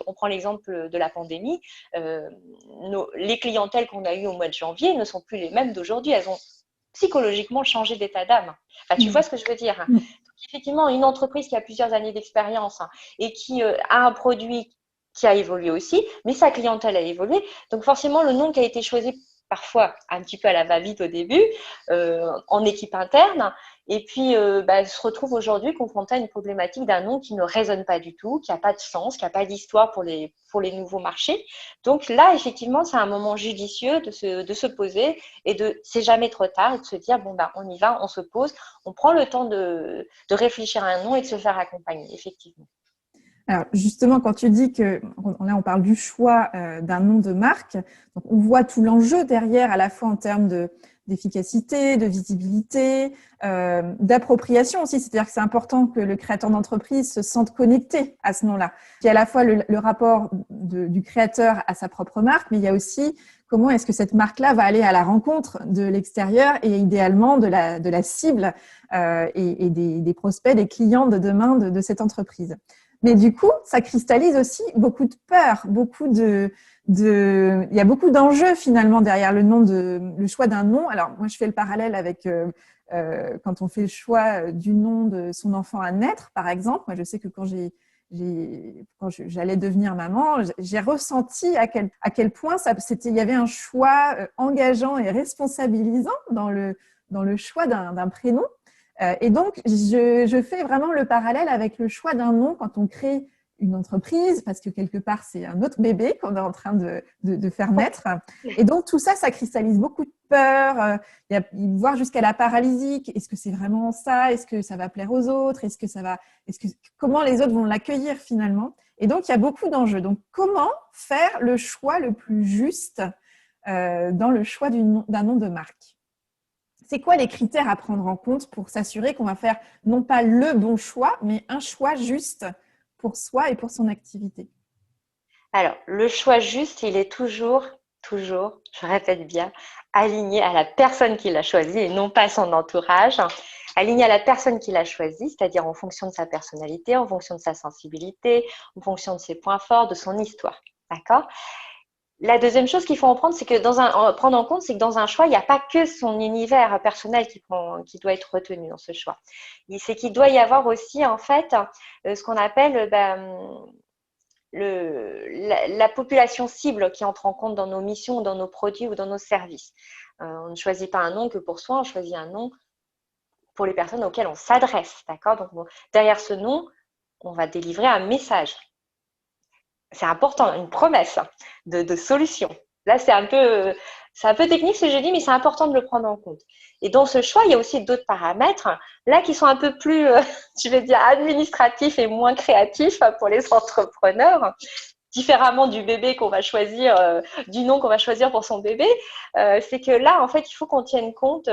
[SPEAKER 2] On prend l'exemple de la pandémie. Les clientèles qu'on a eues au mois de janvier ne sont plus les mêmes d'aujourd'hui. Elles ont psychologiquement changé d'état d'âme. Enfin, tu vois ce que je veux dire? Donc, effectivement, une entreprise qui a plusieurs années d'expérience et qui a un produit qui a évolué aussi, mais sa clientèle a évolué. Donc, forcément, le nom qui a été choisi parfois un petit peu à la va-vite au début, en équipe interne, et puis se retrouve aujourd'hui confronté à une problématique d'un nom qui ne résonne pas du tout, qui n'a pas de sens, qui n'a pas d'histoire pour les nouveaux marchés. Donc là, effectivement, c'est un moment judicieux de se poser et c'est jamais trop tard, et de se dire, bon, on y va, on se pose, on prend le temps de réfléchir à un nom et de se faire accompagner, effectivement.
[SPEAKER 3] Alors justement, quand tu dis que là on parle du choix d'un nom de marque, donc on voit tout l'enjeu derrière, à la fois en termes d'efficacité, de visibilité, d'appropriation aussi. C'est-à-dire que c'est important que le créateur d'entreprise se sente connecté à ce nom-là. Il y a à la fois le rapport du créateur à sa propre marque, mais il y a aussi comment est-ce que cette marque-là va aller à la rencontre de l'extérieur et idéalement de la cible et des prospects, des clients de demain de cette entreprise. Mais du coup, ça cristallise aussi beaucoup de peur, il y a beaucoup d'enjeux finalement derrière le choix d'un nom. Alors moi, je fais le parallèle avec quand on fait le choix du nom de son enfant à naître, par exemple. Moi, je sais que quand j'allais devenir maman, j'ai ressenti à quel point il y avait un choix engageant et responsabilisant dans le choix d'un prénom. Et donc, je fais vraiment le parallèle avec le choix d'un nom quand on crée une entreprise, parce que quelque part, c'est un autre bébé qu'on est en train de faire naître. Et donc, tout ça, ça cristallise beaucoup de peur, voire jusqu'à la paralysie. Est-ce que c'est vraiment ça? Est-ce que ça va plaire aux autres? Comment les autres vont l'accueillir finalement? Et donc, il y a beaucoup d'enjeux. Donc, comment faire le choix le plus juste dans le choix d'un nom de marque? C'est quoi les critères à prendre en compte pour s'assurer qu'on va faire non pas le bon choix, mais un choix juste pour soi et pour son activité?
[SPEAKER 2] Alors, le choix juste, il est toujours, je répète bien, aligné à la personne qui l'a choisi et non pas à son entourage. Aligné à la personne qui l'a choisi, c'est-à-dire en fonction de sa personnalité, en fonction de sa sensibilité, en fonction de ses points forts, de son histoire. D'accord ? La deuxième chose qu'il faut prendre en compte, c'est que dans un choix, il n'y a pas que son univers personnel qui doit être retenu dans ce choix. C'est qu'il doit y avoir aussi, en fait, ce qu'on appelle la population cible qui entre en compte dans nos missions, dans nos produits ou dans nos services. On ne choisit pas un nom que pour soi, on choisit un nom pour les personnes auxquelles on s'adresse. D'accord ? Donc, derrière ce nom, on va délivrer un message. C'est important, une promesse de solution. Là, c'est un peu C'est un peu technique ce que je dis, mais c'est important de le prendre en compte. Et dans ce choix, il y a aussi d'autres paramètres, là, qui sont un peu plus, je vais dire, administratifs et moins créatifs pour les entrepreneurs, différemment du bébé qu'on va choisir, du nom qu'on va choisir pour son bébé. C'est que là, en fait, il faut qu'on tienne compte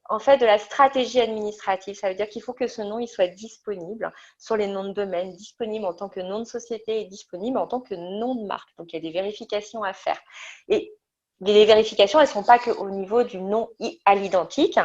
[SPEAKER 2] en fait, de la stratégie administrative. Ça veut dire qu'il faut que ce nom il soit disponible sur les noms de domaine, disponible en tant que nom de société et disponible en tant que nom de marque. Donc, il y a des vérifications à faire. Et les vérifications, elles ne sont pas qu'au niveau du nom à l'identique,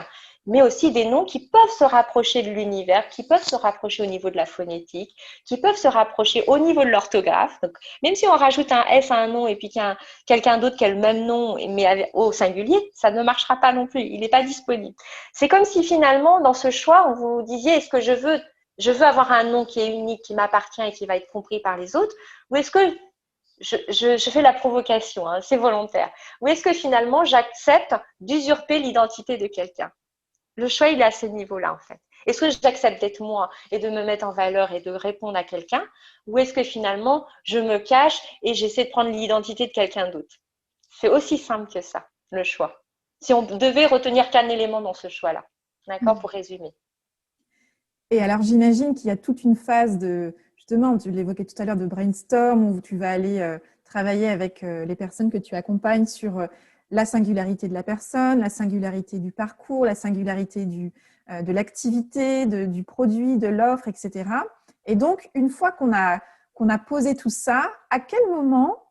[SPEAKER 2] mais aussi des noms qui peuvent se rapprocher de l'univers, qui peuvent se rapprocher au niveau de la phonétique, qui peuvent se rapprocher au niveau de l'orthographe. Donc, même si on rajoute un S à un nom et puis qu'il y a quelqu'un d'autre qui a le même nom, mais au singulier, ça ne marchera pas non plus. Il n'est pas disponible. C'est comme si finalement, dans ce choix, on vous disiez, est-ce que je veux avoir un nom qui est unique, qui m'appartient et qui va être compris par les autres, ou est-ce que je fais la provocation, hein, c'est volontaire, ou est-ce que finalement, j'accepte d'usurper l'identité de quelqu'un? Le choix, il est à ce niveau-là, en fait. Est-ce que j'accepte d'être moi et de me mettre en valeur et de répondre à quelqu'un, ou est-ce que finalement, je me cache et j'essaie de prendre l'identité de quelqu'un d'autre? C'est aussi simple que ça, le choix. Si on devait retenir qu'un élément dans ce choix-là, d'accord, pour résumer.
[SPEAKER 3] Et alors, j'imagine qu'il y a toute une phase de, justement, tu l'évoquais tout à l'heure, de brainstorm, où tu vas aller travailler avec les personnes que tu accompagnes sur la singularité de la personne, la singularité du parcours, la singularité de l'activité, du produit, de l'offre, etc. Et donc, une fois qu'on a posé tout ça, à quel moment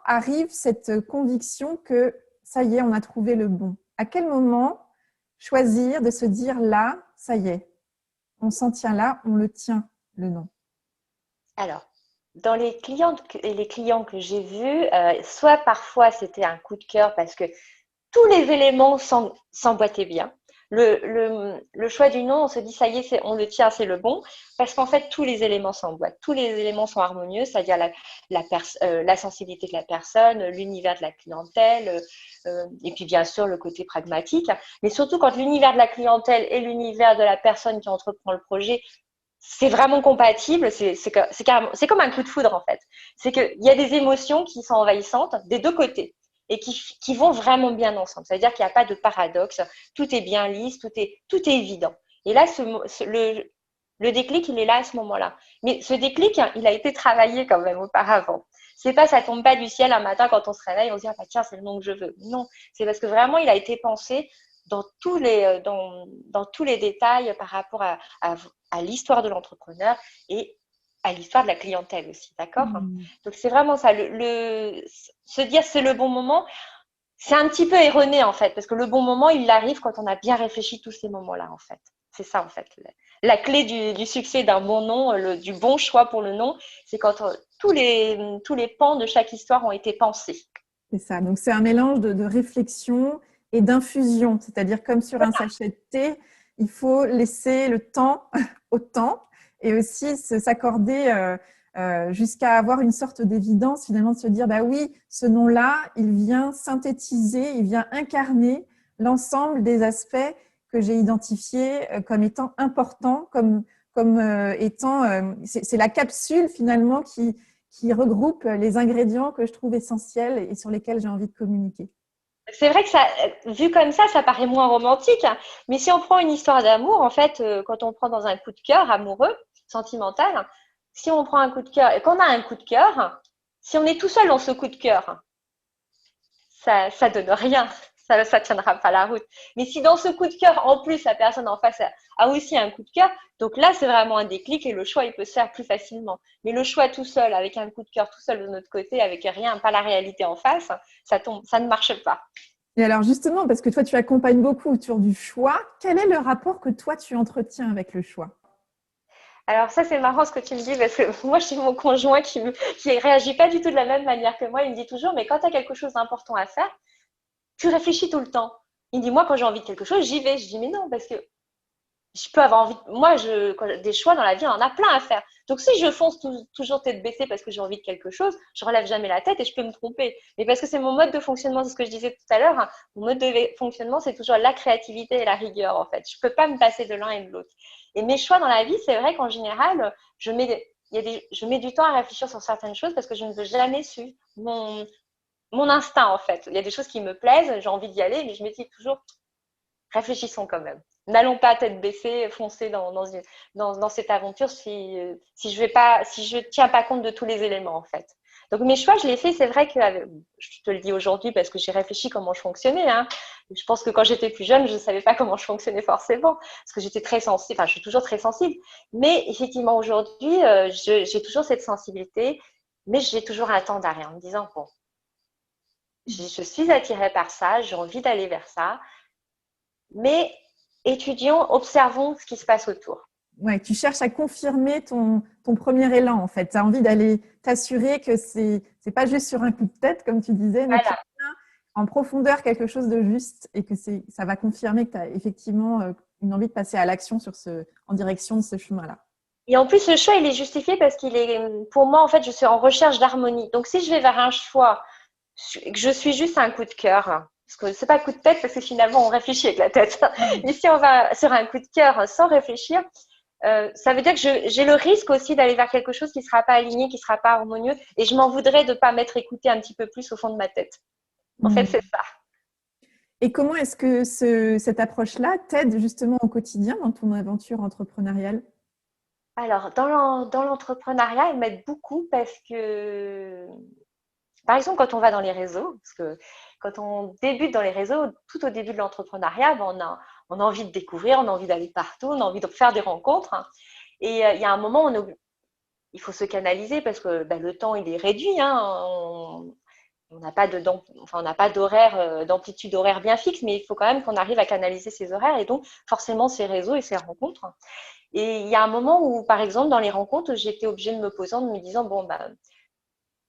[SPEAKER 3] arrive cette conviction que ça y est, on a trouvé le bon? À quel moment choisir de se dire là, ça y est, on s'en tient là, on le tient, le nom?
[SPEAKER 2] Alors, dans les clientes et les clients que j'ai vus, soit parfois c'était un coup de cœur parce que tous les éléments s'emboîtaient bien. Le choix du nom, on se dit ça y est, on le tient, c'est le bon, parce qu'en fait tous les éléments s'emboîtent, tous les éléments sont harmonieux, c'est-à-dire la sensibilité de la personne, l'univers de la clientèle, et puis bien sûr le côté pragmatique. Mais surtout quand l'univers de la clientèle et l'univers de la personne qui entreprend le projet, c'est vraiment compatible, c'est comme un coup de foudre en fait. C'est qu'il y a des émotions qui sont envahissantes des deux côtés et qui vont vraiment bien ensemble. C'est-à-dire qu'il n'y a pas de paradoxe, tout est bien lisse, tout est évident. Et là, le déclic, il est là à ce moment-là. Mais ce déclic, il a été travaillé quand même auparavant. C'est pas, ça tombe pas du ciel un matin quand on se réveille, on se dit, ah bah tiens, c'est le nom que je veux. Non, c'est parce que vraiment, il a été pensé dans tous les détails par rapport à l'histoire de l'entrepreneur et à l'histoire de la clientèle aussi, d'accord? Donc, c'est vraiment ça. Se dire c'est le bon moment, c'est un petit peu erroné en fait, parce que le bon moment, il arrive quand on a bien réfléchi tous ces moments-là en fait. C'est ça en fait. La clé du succès d'un bon nom, du bon choix pour le nom, c'est quand tous les pans de chaque histoire ont été pensés.
[SPEAKER 3] C'est ça. Donc, c'est un mélange de réflexion et d'infusion. C'est-à-dire, comme sur un sachet de thé, il faut laisser le temps au temps et aussi s'accorder jusqu'à avoir une sorte d'évidence, finalement, de se dire, bah oui, ce nom-là, il vient synthétiser, il vient incarner l'ensemble des aspects que j'ai identifiés comme étant importants, comme étant… c'est la capsule, finalement, qui regroupe les ingrédients que je trouve essentiels et sur lesquels j'ai envie de communiquer.
[SPEAKER 2] C'est vrai que ça, vu comme ça paraît moins romantique, hein. Mais si on prend une histoire d'amour, en fait, quand on prend dans un coup de cœur amoureux, sentimental, si on prend un coup de cœur et qu'on a un coup de cœur, si on est tout seul dans ce coup de cœur, ça donne rien. Ça tiendra pas la route. Mais si dans ce coup de cœur, en plus, la personne en face a aussi un coup de cœur, donc là, c'est vraiment un déclic et le choix, il peut se faire plus facilement. Mais le choix tout seul, avec un coup de cœur tout seul de notre côté, avec rien, pas la réalité en face, ça ne marche pas.
[SPEAKER 3] Et alors justement, parce que toi, tu accompagnes beaucoup autour du choix, quel est le rapport que toi, tu entretiens avec le choix?
[SPEAKER 2] Alors ça, c'est marrant ce que tu me dis, parce que moi, j'ai mon conjoint qui réagit pas du tout de la même manière que moi. Il me dit toujours, mais quand tu as quelque chose d'important à faire, tu réfléchis tout le temps. Il me dit, moi, quand j'ai envie de quelque chose, j'y vais. Je dis, mais non, parce que je peux avoir envie. Moi, des choix dans la vie, on en a plein à faire. Donc, si je fonce toujours tête baissée parce que j'ai envie de quelque chose, je relève jamais la tête et je peux me tromper. Mais parce que c'est mon mode de fonctionnement, c'est ce que je disais tout à l'heure. Hein. Mon mode de fonctionnement, c'est toujours la créativité et la rigueur, en fait. Je peux pas me passer de l'un et de l'autre. Et mes choix dans la vie, c'est vrai qu'en général, je mets je mets du temps à réfléchir sur certaines choses parce que je ne veux jamais suivre mon instinct, en fait. Il y a des choses qui me plaisent, j'ai envie d'y aller, mais je me dis toujours, réfléchissons quand même. N'allons pas tête baissée, foncer dans cette aventure si je tiens pas compte de tous les éléments, en fait. Donc mes choix, je les fais. C'est vrai que je te le dis aujourd'hui parce que j'ai réfléchi comment je fonctionnais. Hein. Je pense que quand j'étais plus jeune, je ne savais pas comment je fonctionnais forcément parce que j'étais très sensible. Enfin, je suis toujours très sensible. Mais effectivement, aujourd'hui, j'ai toujours cette sensibilité, mais j'ai toujours un temps d'arrêt en me disant bon, je suis attirée par ça, j'ai envie d'aller vers ça, mais étudions, observons ce qui se passe autour.
[SPEAKER 3] Ouais, tu cherches à confirmer ton premier élan, en fait. Tu as envie d'aller t'assurer que c'est pas juste sur un coup de tête, comme tu disais, mais qu'il
[SPEAKER 2] Voilà.
[SPEAKER 3] y a en profondeur quelque chose de juste et que ça va confirmer que tu as effectivement une envie de passer à l'action en direction de ce chemin-là.
[SPEAKER 2] Et en plus, ce choix, il est justifié parce pour moi, en fait, je suis en recherche d'harmonie. Donc, si je vais vers un choix, que je suis juste un coup de cœur, parce que c'est pas coup de tête, parce que finalement, on réfléchit avec la tête. Mais si on va sur un coup de cœur sans réfléchir, ça veut dire que j'ai le risque aussi d'aller vers quelque chose qui ne sera pas aligné, qui ne sera pas harmonieux, et je m'en voudrais de ne pas m'être écoutée un petit peu plus au fond de ma tête. En fait, c'est ça.
[SPEAKER 3] Et comment est-ce que cette approche-là t'aide justement au quotidien dans ton aventure entrepreneuriale?
[SPEAKER 2] Alors, dans l'entrepreneuriat, elle m'aide beaucoup parce que, par exemple, quand on va dans les réseaux, parce que quand on débute dans les réseaux, tout au début de l'entrepreneuriat, on a envie de découvrir, on a envie d'aller partout, on a envie de faire des rencontres. Hein. Et il y a un moment où il faut se canaliser parce que le temps, il est réduit. Hein. On n'a pas on n'a pas d'horaire, d'amplitude horaire bien fixe, mais il faut quand même qu'on arrive à canaliser ces horaires et donc forcément ces réseaux et ces rencontres. Et il y a un moment où, par exemple, dans les rencontres, j'étais obligée de me poser en me disant, bon,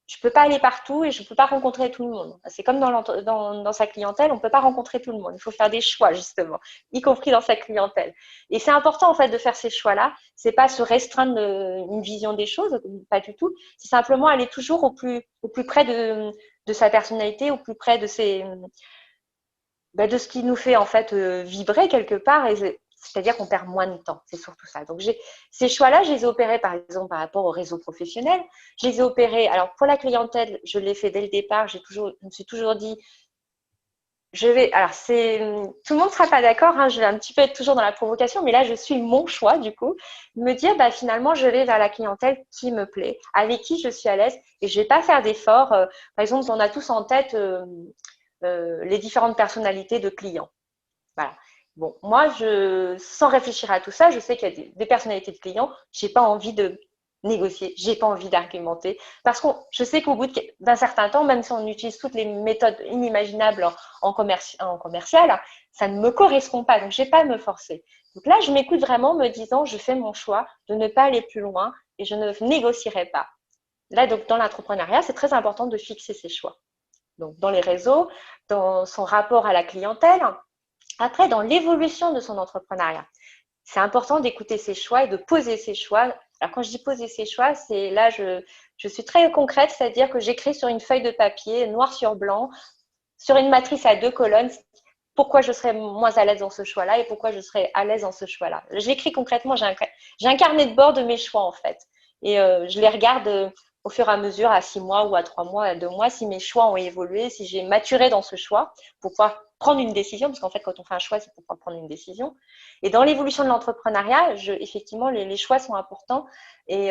[SPEAKER 2] je peux pas aller partout et je peux pas rencontrer tout le monde. C'est comme dans sa clientèle, on peut pas rencontrer tout le monde. Il faut faire des choix, justement, y compris dans sa clientèle. Et c'est important, en fait, de faire ces choix-là. C'est pas se restreindre une vision des choses, pas du tout. C'est simplement aller toujours au plus près de sa personnalité, au plus près de de ce qui nous fait, en fait, vibrer quelque part. C'est-à-dire qu'on perd moins de temps, c'est surtout ça. Donc, ces choix-là, je les ai opérés, par exemple, par rapport au réseau professionnel. Je les ai opérés, alors pour la clientèle, je l'ai fait dès le départ. Je me suis toujours dit, alors tout le monde ne sera pas d'accord, hein, je vais un petit peu être toujours dans la provocation, mais là, je suis mon choix, du coup, de me dire, finalement, je vais vers la clientèle qui me plaît, avec qui je suis à l'aise, et je ne vais pas faire d'efforts. Par exemple, on a tous en tête les différentes personnalités de clients. Voilà. Bon, moi, sans réfléchir à tout ça, je sais qu'il y a des personnalités de clients, j'ai pas envie de négocier, j'ai pas envie d'argumenter, parce que je sais qu'au bout d'un certain temps, même si on utilise toutes les méthodes inimaginables en commercial, ça ne me correspond pas, donc j'ai pas à me forcer. Donc là, je m'écoute vraiment, me disant, je fais mon choix de ne pas aller plus loin et je ne négocierai pas. Là, donc, dans l'entrepreneuriat, c'est très important de fixer ses choix. Donc, dans les réseaux, dans son rapport à la clientèle. Après, dans l'évolution de son entrepreneuriat, c'est important d'écouter ses choix et de poser ses choix. Alors, quand je dis poser ses choix, c'est là, je suis très concrète, c'est-à-dire que j'écris sur une feuille de papier, noir sur blanc, sur une matrice à 2 colonnes, pourquoi je serais moins à l'aise dans ce choix-là et pourquoi je serais à l'aise dans ce choix-là. J'écris concrètement, j'ai un carnet de bord de mes choix, en fait. Et je les regarde au fur et à mesure, à 6 mois ou à 3 mois, à 2 mois, si mes choix ont évolué, si j'ai maturé dans ce choix pour pouvoir prendre une décision, parce qu'en fait, quand on fait un choix, c'est pour pouvoir prendre une décision. Et dans l'évolution de l'entrepreneuriat, effectivement, les choix sont importants et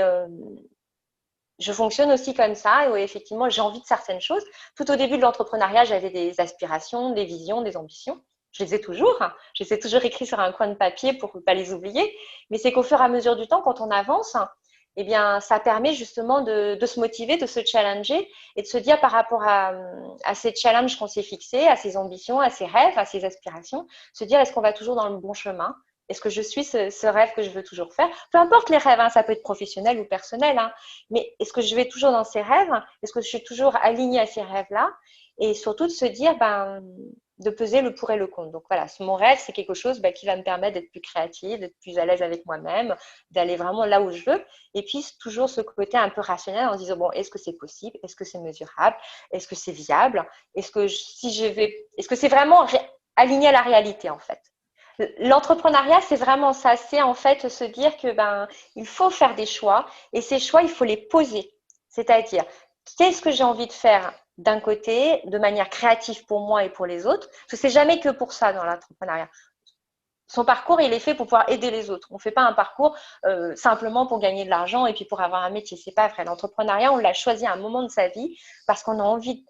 [SPEAKER 2] je fonctionne aussi comme ça et effectivement, j'ai envie de certaines choses. Tout au début de l'entrepreneuriat, j'avais des aspirations, des visions, des ambitions. Je les ai toujours. Je les ai toujours écrits sur un coin de papier pour ne pas les oublier. Mais c'est qu'au fur et à mesure du temps, quand on avance, eh bien, ça permet justement de se motiver, de se challenger et de se dire par rapport à ces challenges qu'on s'est fixés, à ces ambitions, à ces rêves, à ces aspirations, se dire est-ce qu'on va toujours dans le bon chemin? Est-ce que je suis ce rêve que je veux toujours faire? Peu importe les rêves, hein, ça peut être professionnel ou personnel, hein, mais est-ce que je vais toujours dans ces rêves? Est-ce que je suis toujours alignée à ces rêves-là? Et surtout de se dire, de peser le pour et le contre. Donc voilà, mon rêve, c'est quelque chose qui va me permettre d'être plus créative, d'être plus à l'aise avec moi-même, d'aller vraiment là où je veux. Et puis toujours ce côté un peu rationnel en se disant, bon, est-ce que c'est possible? Est-ce que c'est mesurable? Est-ce que c'est viable? Est-ce que c'est vraiment aligné à la réalité en fait? L'entrepreneuriat, c'est vraiment ça. C'est en fait se dire que il faut faire des choix et ces choix, il faut les poser. C'est-à-dire, qu'est-ce que j'ai envie de faire d'un côté, de manière créative pour moi et pour les autres, parce que c'est jamais que pour ça dans l'entrepreneuriat. Son parcours, il est fait pour pouvoir aider les autres. On ne fait pas un parcours simplement pour gagner de l'argent et puis pour avoir un métier. C'est pas vrai. L'entrepreneuriat, on l'a choisi à un moment de sa vie parce qu'on a envie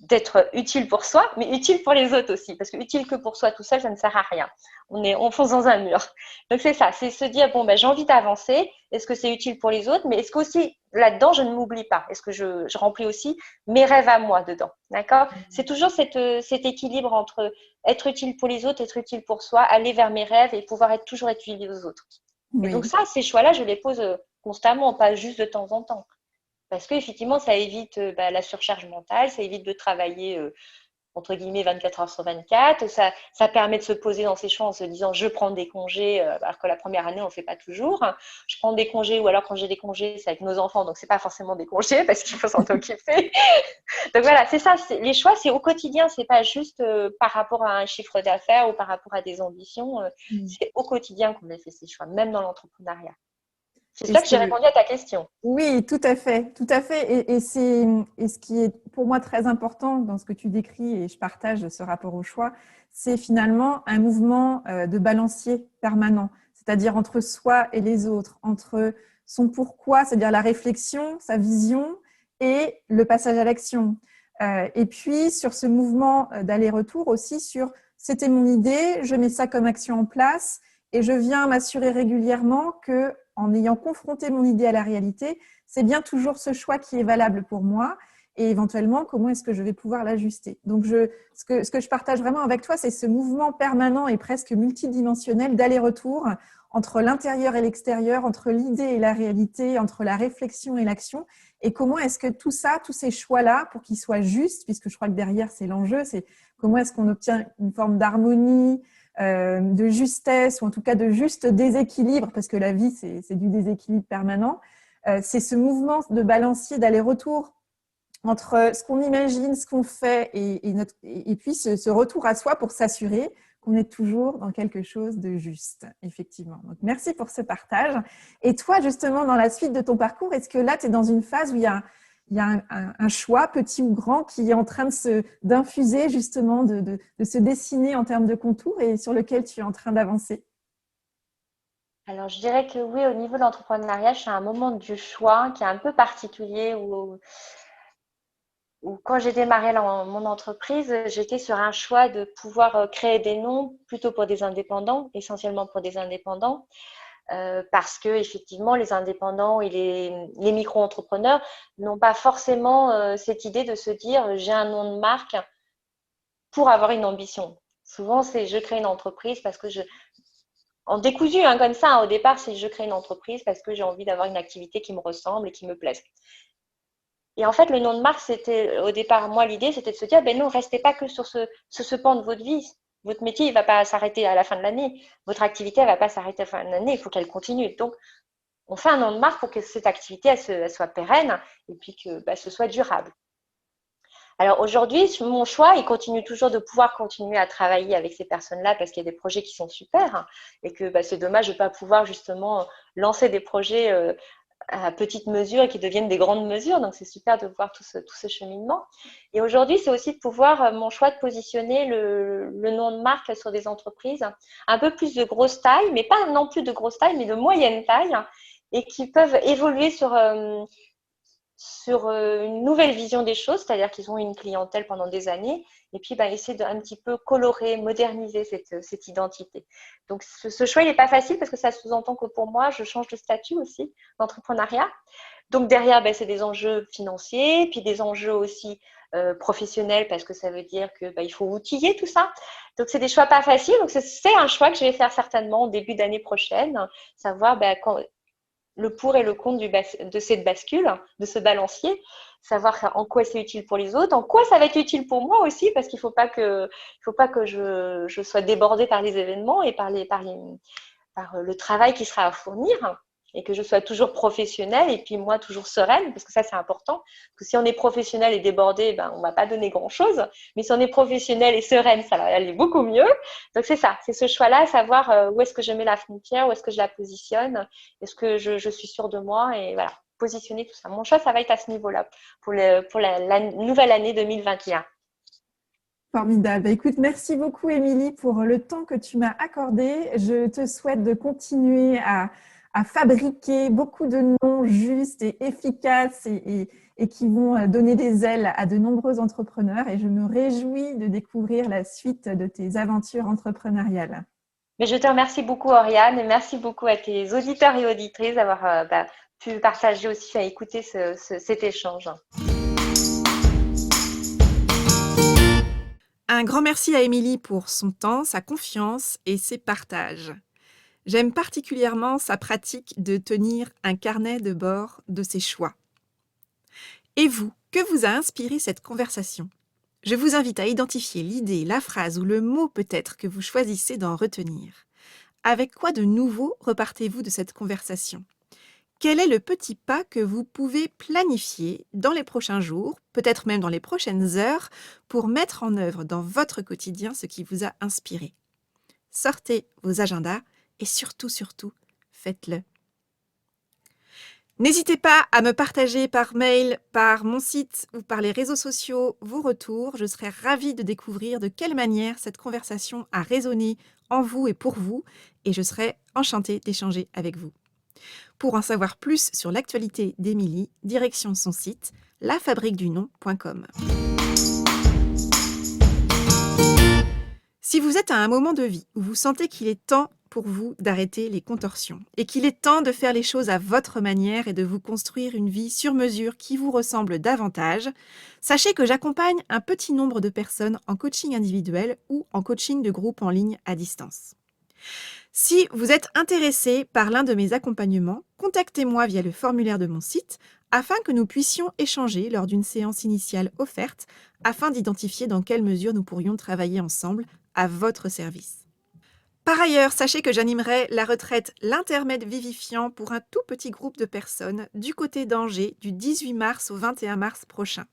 [SPEAKER 2] d'être utile pour soi, mais utile pour les autres aussi. Parce que utile que pour soi tout seul, ça ne sert à rien. On fonce dans un mur. Donc c'est ça, c'est se dire, bon, j'ai envie d'avancer. Est-ce que c'est utile pour les autres? Mais est-ce qu'aussi, là-dedans, je ne m'oublie pas? Est-ce que je remplis aussi mes rêves à moi dedans? D'accord? C'est toujours cet équilibre entre être utile pour les autres, être utile pour soi, aller vers mes rêves et pouvoir toujours être utile aux autres. Et donc
[SPEAKER 3] Oui.
[SPEAKER 2] ça, ces choix-là, je les pose constamment, pas juste de temps en temps. Parce qu'effectivement, ça évite la surcharge mentale, ça évite de travailler entre guillemets 24 heures sur 24. Ça permet de se poser dans ses choix en se disant je prends des congés, alors que la première année, on ne fait pas toujours. Je prends des congés ou alors quand j'ai des congés, c'est avec nos enfants, donc ce n'est pas forcément des congés parce qu'il faut s'en occuper. Donc voilà, c'est ça. Les choix, c'est au quotidien, ce n'est pas juste par rapport à un chiffre d'affaires ou par rapport à des ambitions. C'est au quotidien qu'on a fait ces choix, même dans l'entrepreneuriat.
[SPEAKER 3] Et
[SPEAKER 2] J'espère que j'ai répondu à ta question.
[SPEAKER 3] Oui, tout à fait, tout à fait. Et ce qui est pour moi très important dans ce que tu décris, et je partage ce rapport au choix, c'est finalement un mouvement de balancier permanent, c'est-à-dire entre soi et les autres, entre son pourquoi, c'est-à-dire la réflexion, sa vision, et le passage à l'action. Et puis sur ce mouvement d'aller-retour aussi sur c'était mon idée, je mets ça comme action en place et je viens m'assurer régulièrement que en ayant confronté mon idée à la réalité, c'est bien toujours ce choix qui est valable pour moi et éventuellement, comment est-ce que je vais pouvoir l'ajuster. Donc, ce que je partage vraiment avec toi, c'est ce mouvement permanent et presque multidimensionnel d'aller-retour entre l'intérieur et l'extérieur, entre l'idée et la réalité, entre la réflexion et l'action. Et comment est-ce que tout ça, tous ces choix-là, pour qu'ils soient justes, puisque je crois que derrière, c'est l'enjeu, c'est comment est-ce qu'on obtient une forme d'harmonie, de justesse ou en tout cas de juste déséquilibre, parce que la vie, c'est du déséquilibre permanent. C'est ce mouvement de balancier d'aller-retour entre ce qu'on imagine, ce qu'on fait et puis ce retour à soi pour s'assurer qu'on est toujours dans quelque chose de juste, effectivement. Donc, merci pour ce partage. Et toi, justement, dans la suite de ton parcours, est-ce que là, tu es dans une phase où il y a un choix, petit ou grand, qui est en train d'infuser, justement, de se dessiner en termes de contours et sur lequel tu es en train d'avancer?
[SPEAKER 2] Alors, je dirais que oui, au niveau de l'entrepreneuriat, je suis à un moment du choix qui est un peu particulier où quand j'ai démarré mon entreprise, j'étais sur un choix de pouvoir créer des noms plutôt pour des indépendants, essentiellement pour des indépendants, parce que effectivement, les indépendants et les micro-entrepreneurs n'ont pas forcément cette idée de se dire j'ai un nom de marque pour avoir une ambition. Souvent, c'est je crée une entreprise parce que en décousu, hein, comme ça, hein, au départ, c'est je crée une entreprise parce que j'ai envie d'avoir une activité qui me ressemble et qui me plaise. Et en fait, le nom de marque, c'était au départ, moi, l'idée, c'était de se dire, ben non, restez pas que sur ce pan de votre vie. Votre métier, il ne va pas s'arrêter à la fin de l'année. Votre activité, elle ne va pas s'arrêter à la fin de l'année. Il faut qu'elle continue. Donc, on fait un nom de marque pour que cette activité, elle soit pérenne et puis que ce soit durable. Alors aujourd'hui, mon choix, il continue toujours de pouvoir continuer à travailler avec ces personnes-là parce qu'il y a des projets qui sont super hein, et que c'est dommage de ne pas pouvoir justement lancer des projets à petite mesure et qui deviennent des grandes mesures. Donc, c'est super de voir tout ce cheminement. Et aujourd'hui, c'est aussi de pouvoir, mon choix de positionner le nom de marque sur des entreprises un peu plus de grosse taille, mais pas non plus de grosse taille, mais de moyenne taille et qui peuvent évoluer sur une nouvelle vision des choses, c'est-à-dire qu'ils ont une clientèle pendant des années, et puis essayer d'un petit peu colorer, moderniser cette identité. Donc ce choix, il n'est pas facile parce que ça sous-entend que pour moi, je change de statut aussi d'entrepreneuriat. Donc derrière, c'est des enjeux financiers, puis des enjeux aussi professionnels parce que ça veut dire que il faut outiller tout ça. Donc c'est des choix pas faciles. Donc c'est un choix que je vais faire certainement au début d'année prochaine, savoir le pour et le contre de cette bascule, de ce balancier, savoir en quoi c'est utile pour les autres, en quoi ça va être utile pour moi aussi, parce qu'il ne faut pas que je sois débordée par les événements et par le travail qui sera à fournir. et que je sois toujours professionnelle et puis moi toujours sereine, parce que ça c'est important, parce que si on est professionnel et débordé, ben, on va pas donner grand-chose, mais si on est professionnel et sereine, ça va aller beaucoup mieux. Donc c'est ça, c'est ce choix-là, savoir où est-ce que je mets la frontière, où est-ce que je la positionne, est-ce que je suis sûre de moi et voilà, positionner tout ça. Mon choix, ça va être à ce niveau-là pour la nouvelle année 2021.
[SPEAKER 3] Formidable. Bah, écoute, merci beaucoup, Émilie, pour le temps que tu m'as accordé. Je te souhaite de continuer à fabriquer beaucoup de noms justes et efficaces et qui vont donner des ailes à de nombreux entrepreneurs. Et je me réjouis de découvrir la suite de tes aventures entrepreneuriales.
[SPEAKER 2] Mais je te remercie beaucoup, Oriane, et merci beaucoup à tes auditeurs et auditrices d'avoir pu partager aussi, écouter cet échange.
[SPEAKER 1] Un grand merci à Émilie pour son temps, sa confiance et ses partages. J'aime particulièrement sa pratique de tenir un carnet de bord de ses choix. Et vous, que vous a inspiré cette conversation ? Je vous invite à identifier l'idée, la phrase ou le mot peut-être que vous choisissez d'en retenir. Avec quoi de nouveau repartez-vous de cette conversation ? Quel est le petit pas que vous pouvez planifier dans les prochains jours, peut-être même dans les prochaines heures, pour mettre en œuvre dans votre quotidien ce qui vous a inspiré ? Sortez vos agendas et surtout, faites-le. N'hésitez pas à me partager par mail, par mon site ou par les réseaux sociaux vos retours. Je serai ravie de découvrir de quelle manière cette conversation a résonné en vous et pour vous, et je serai enchantée d'échanger avec vous. Pour en savoir plus sur l'actualité d'Émilie, direction son site lafabriquedunom.com. Si vous êtes à un moment de vie où vous sentez qu'il est temps pour vous d'arrêter les contorsions et qu'il est temps de faire les choses à votre manière et de vous construire une vie sur mesure qui vous ressemble davantage, sachez que j'accompagne un petit nombre de personnes en coaching individuel ou en coaching de groupe en ligne à distance. Si vous êtes intéressé par l'un de mes accompagnements, contactez-moi via le formulaire de mon site afin que nous puissions échanger lors d'une séance initiale offerte afin d'identifier dans quelle mesure nous pourrions travailler ensemble à votre service. Par ailleurs, sachez que j'animerai la retraite L'Intermède Vivifiant pour un tout petit groupe de personnes du côté d'Angers du 18 mars au 21 mars prochain.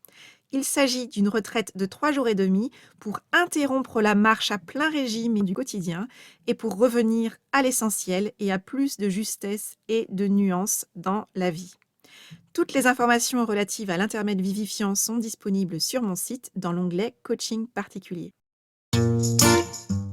[SPEAKER 1] Il s'agit d'une retraite de 3 jours et demi pour interrompre la marche à plein régime du quotidien et pour revenir à l'essentiel et à plus de justesse et de nuances dans la vie. Toutes les informations relatives à l'Intermède Vivifiant sont disponibles sur mon site dans l'onglet Coaching particulier.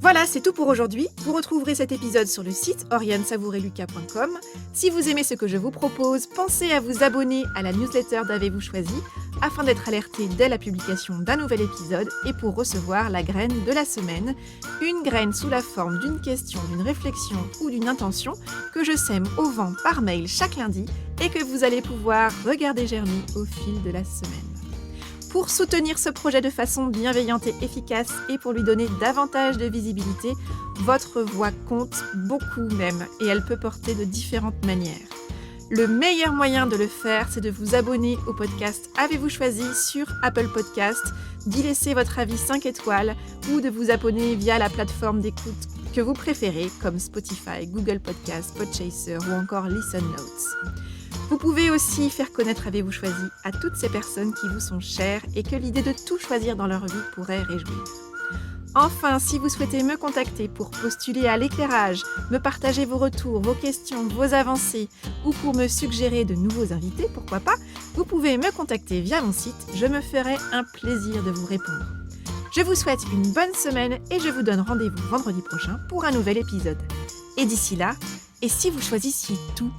[SPEAKER 1] Voilà, c'est tout pour aujourd'hui. Vous retrouverez cet épisode sur le site oriansavoureluca.com. Si vous aimez ce que je vous propose, pensez à vous abonner à la newsletter d'Avez-vous choisi afin d'être alerté dès la publication d'un nouvel épisode et pour recevoir la graine de la semaine, une graine sous la forme d'une question, d'une réflexion ou d'une intention que je sème au vent par mail chaque lundi et que vous allez pouvoir regarder germer au fil de la semaine. Pour soutenir ce projet de façon bienveillante et efficace et pour lui donner davantage de visibilité, votre voix compte beaucoup même et elle peut porter de différentes manières. Le meilleur moyen de le faire, c'est de vous abonner au podcast Avez-vous choisi sur Apple Podcast, d'y laisser votre avis 5 étoiles ou de vous abonner via la plateforme d'écoute que vous préférez comme Spotify, Google Podcast, Podchaser ou encore Listen Notes. Vous pouvez aussi faire connaître Avez-vous choisi à toutes ces personnes qui vous sont chères et que l'idée de tout choisir dans leur vie pourrait réjouir. Enfin, si vous souhaitez me contacter pour postuler à l'éclairage, me partager vos retours, vos questions, vos avancées ou pour me suggérer de nouveaux invités, pourquoi pas, vous pouvez me contacter via mon site, je me ferai un plaisir de vous répondre. Je vous souhaite une bonne semaine et je vous donne rendez-vous vendredi prochain pour un nouvel épisode. Et d'ici là, et si vous choisissiez tout ?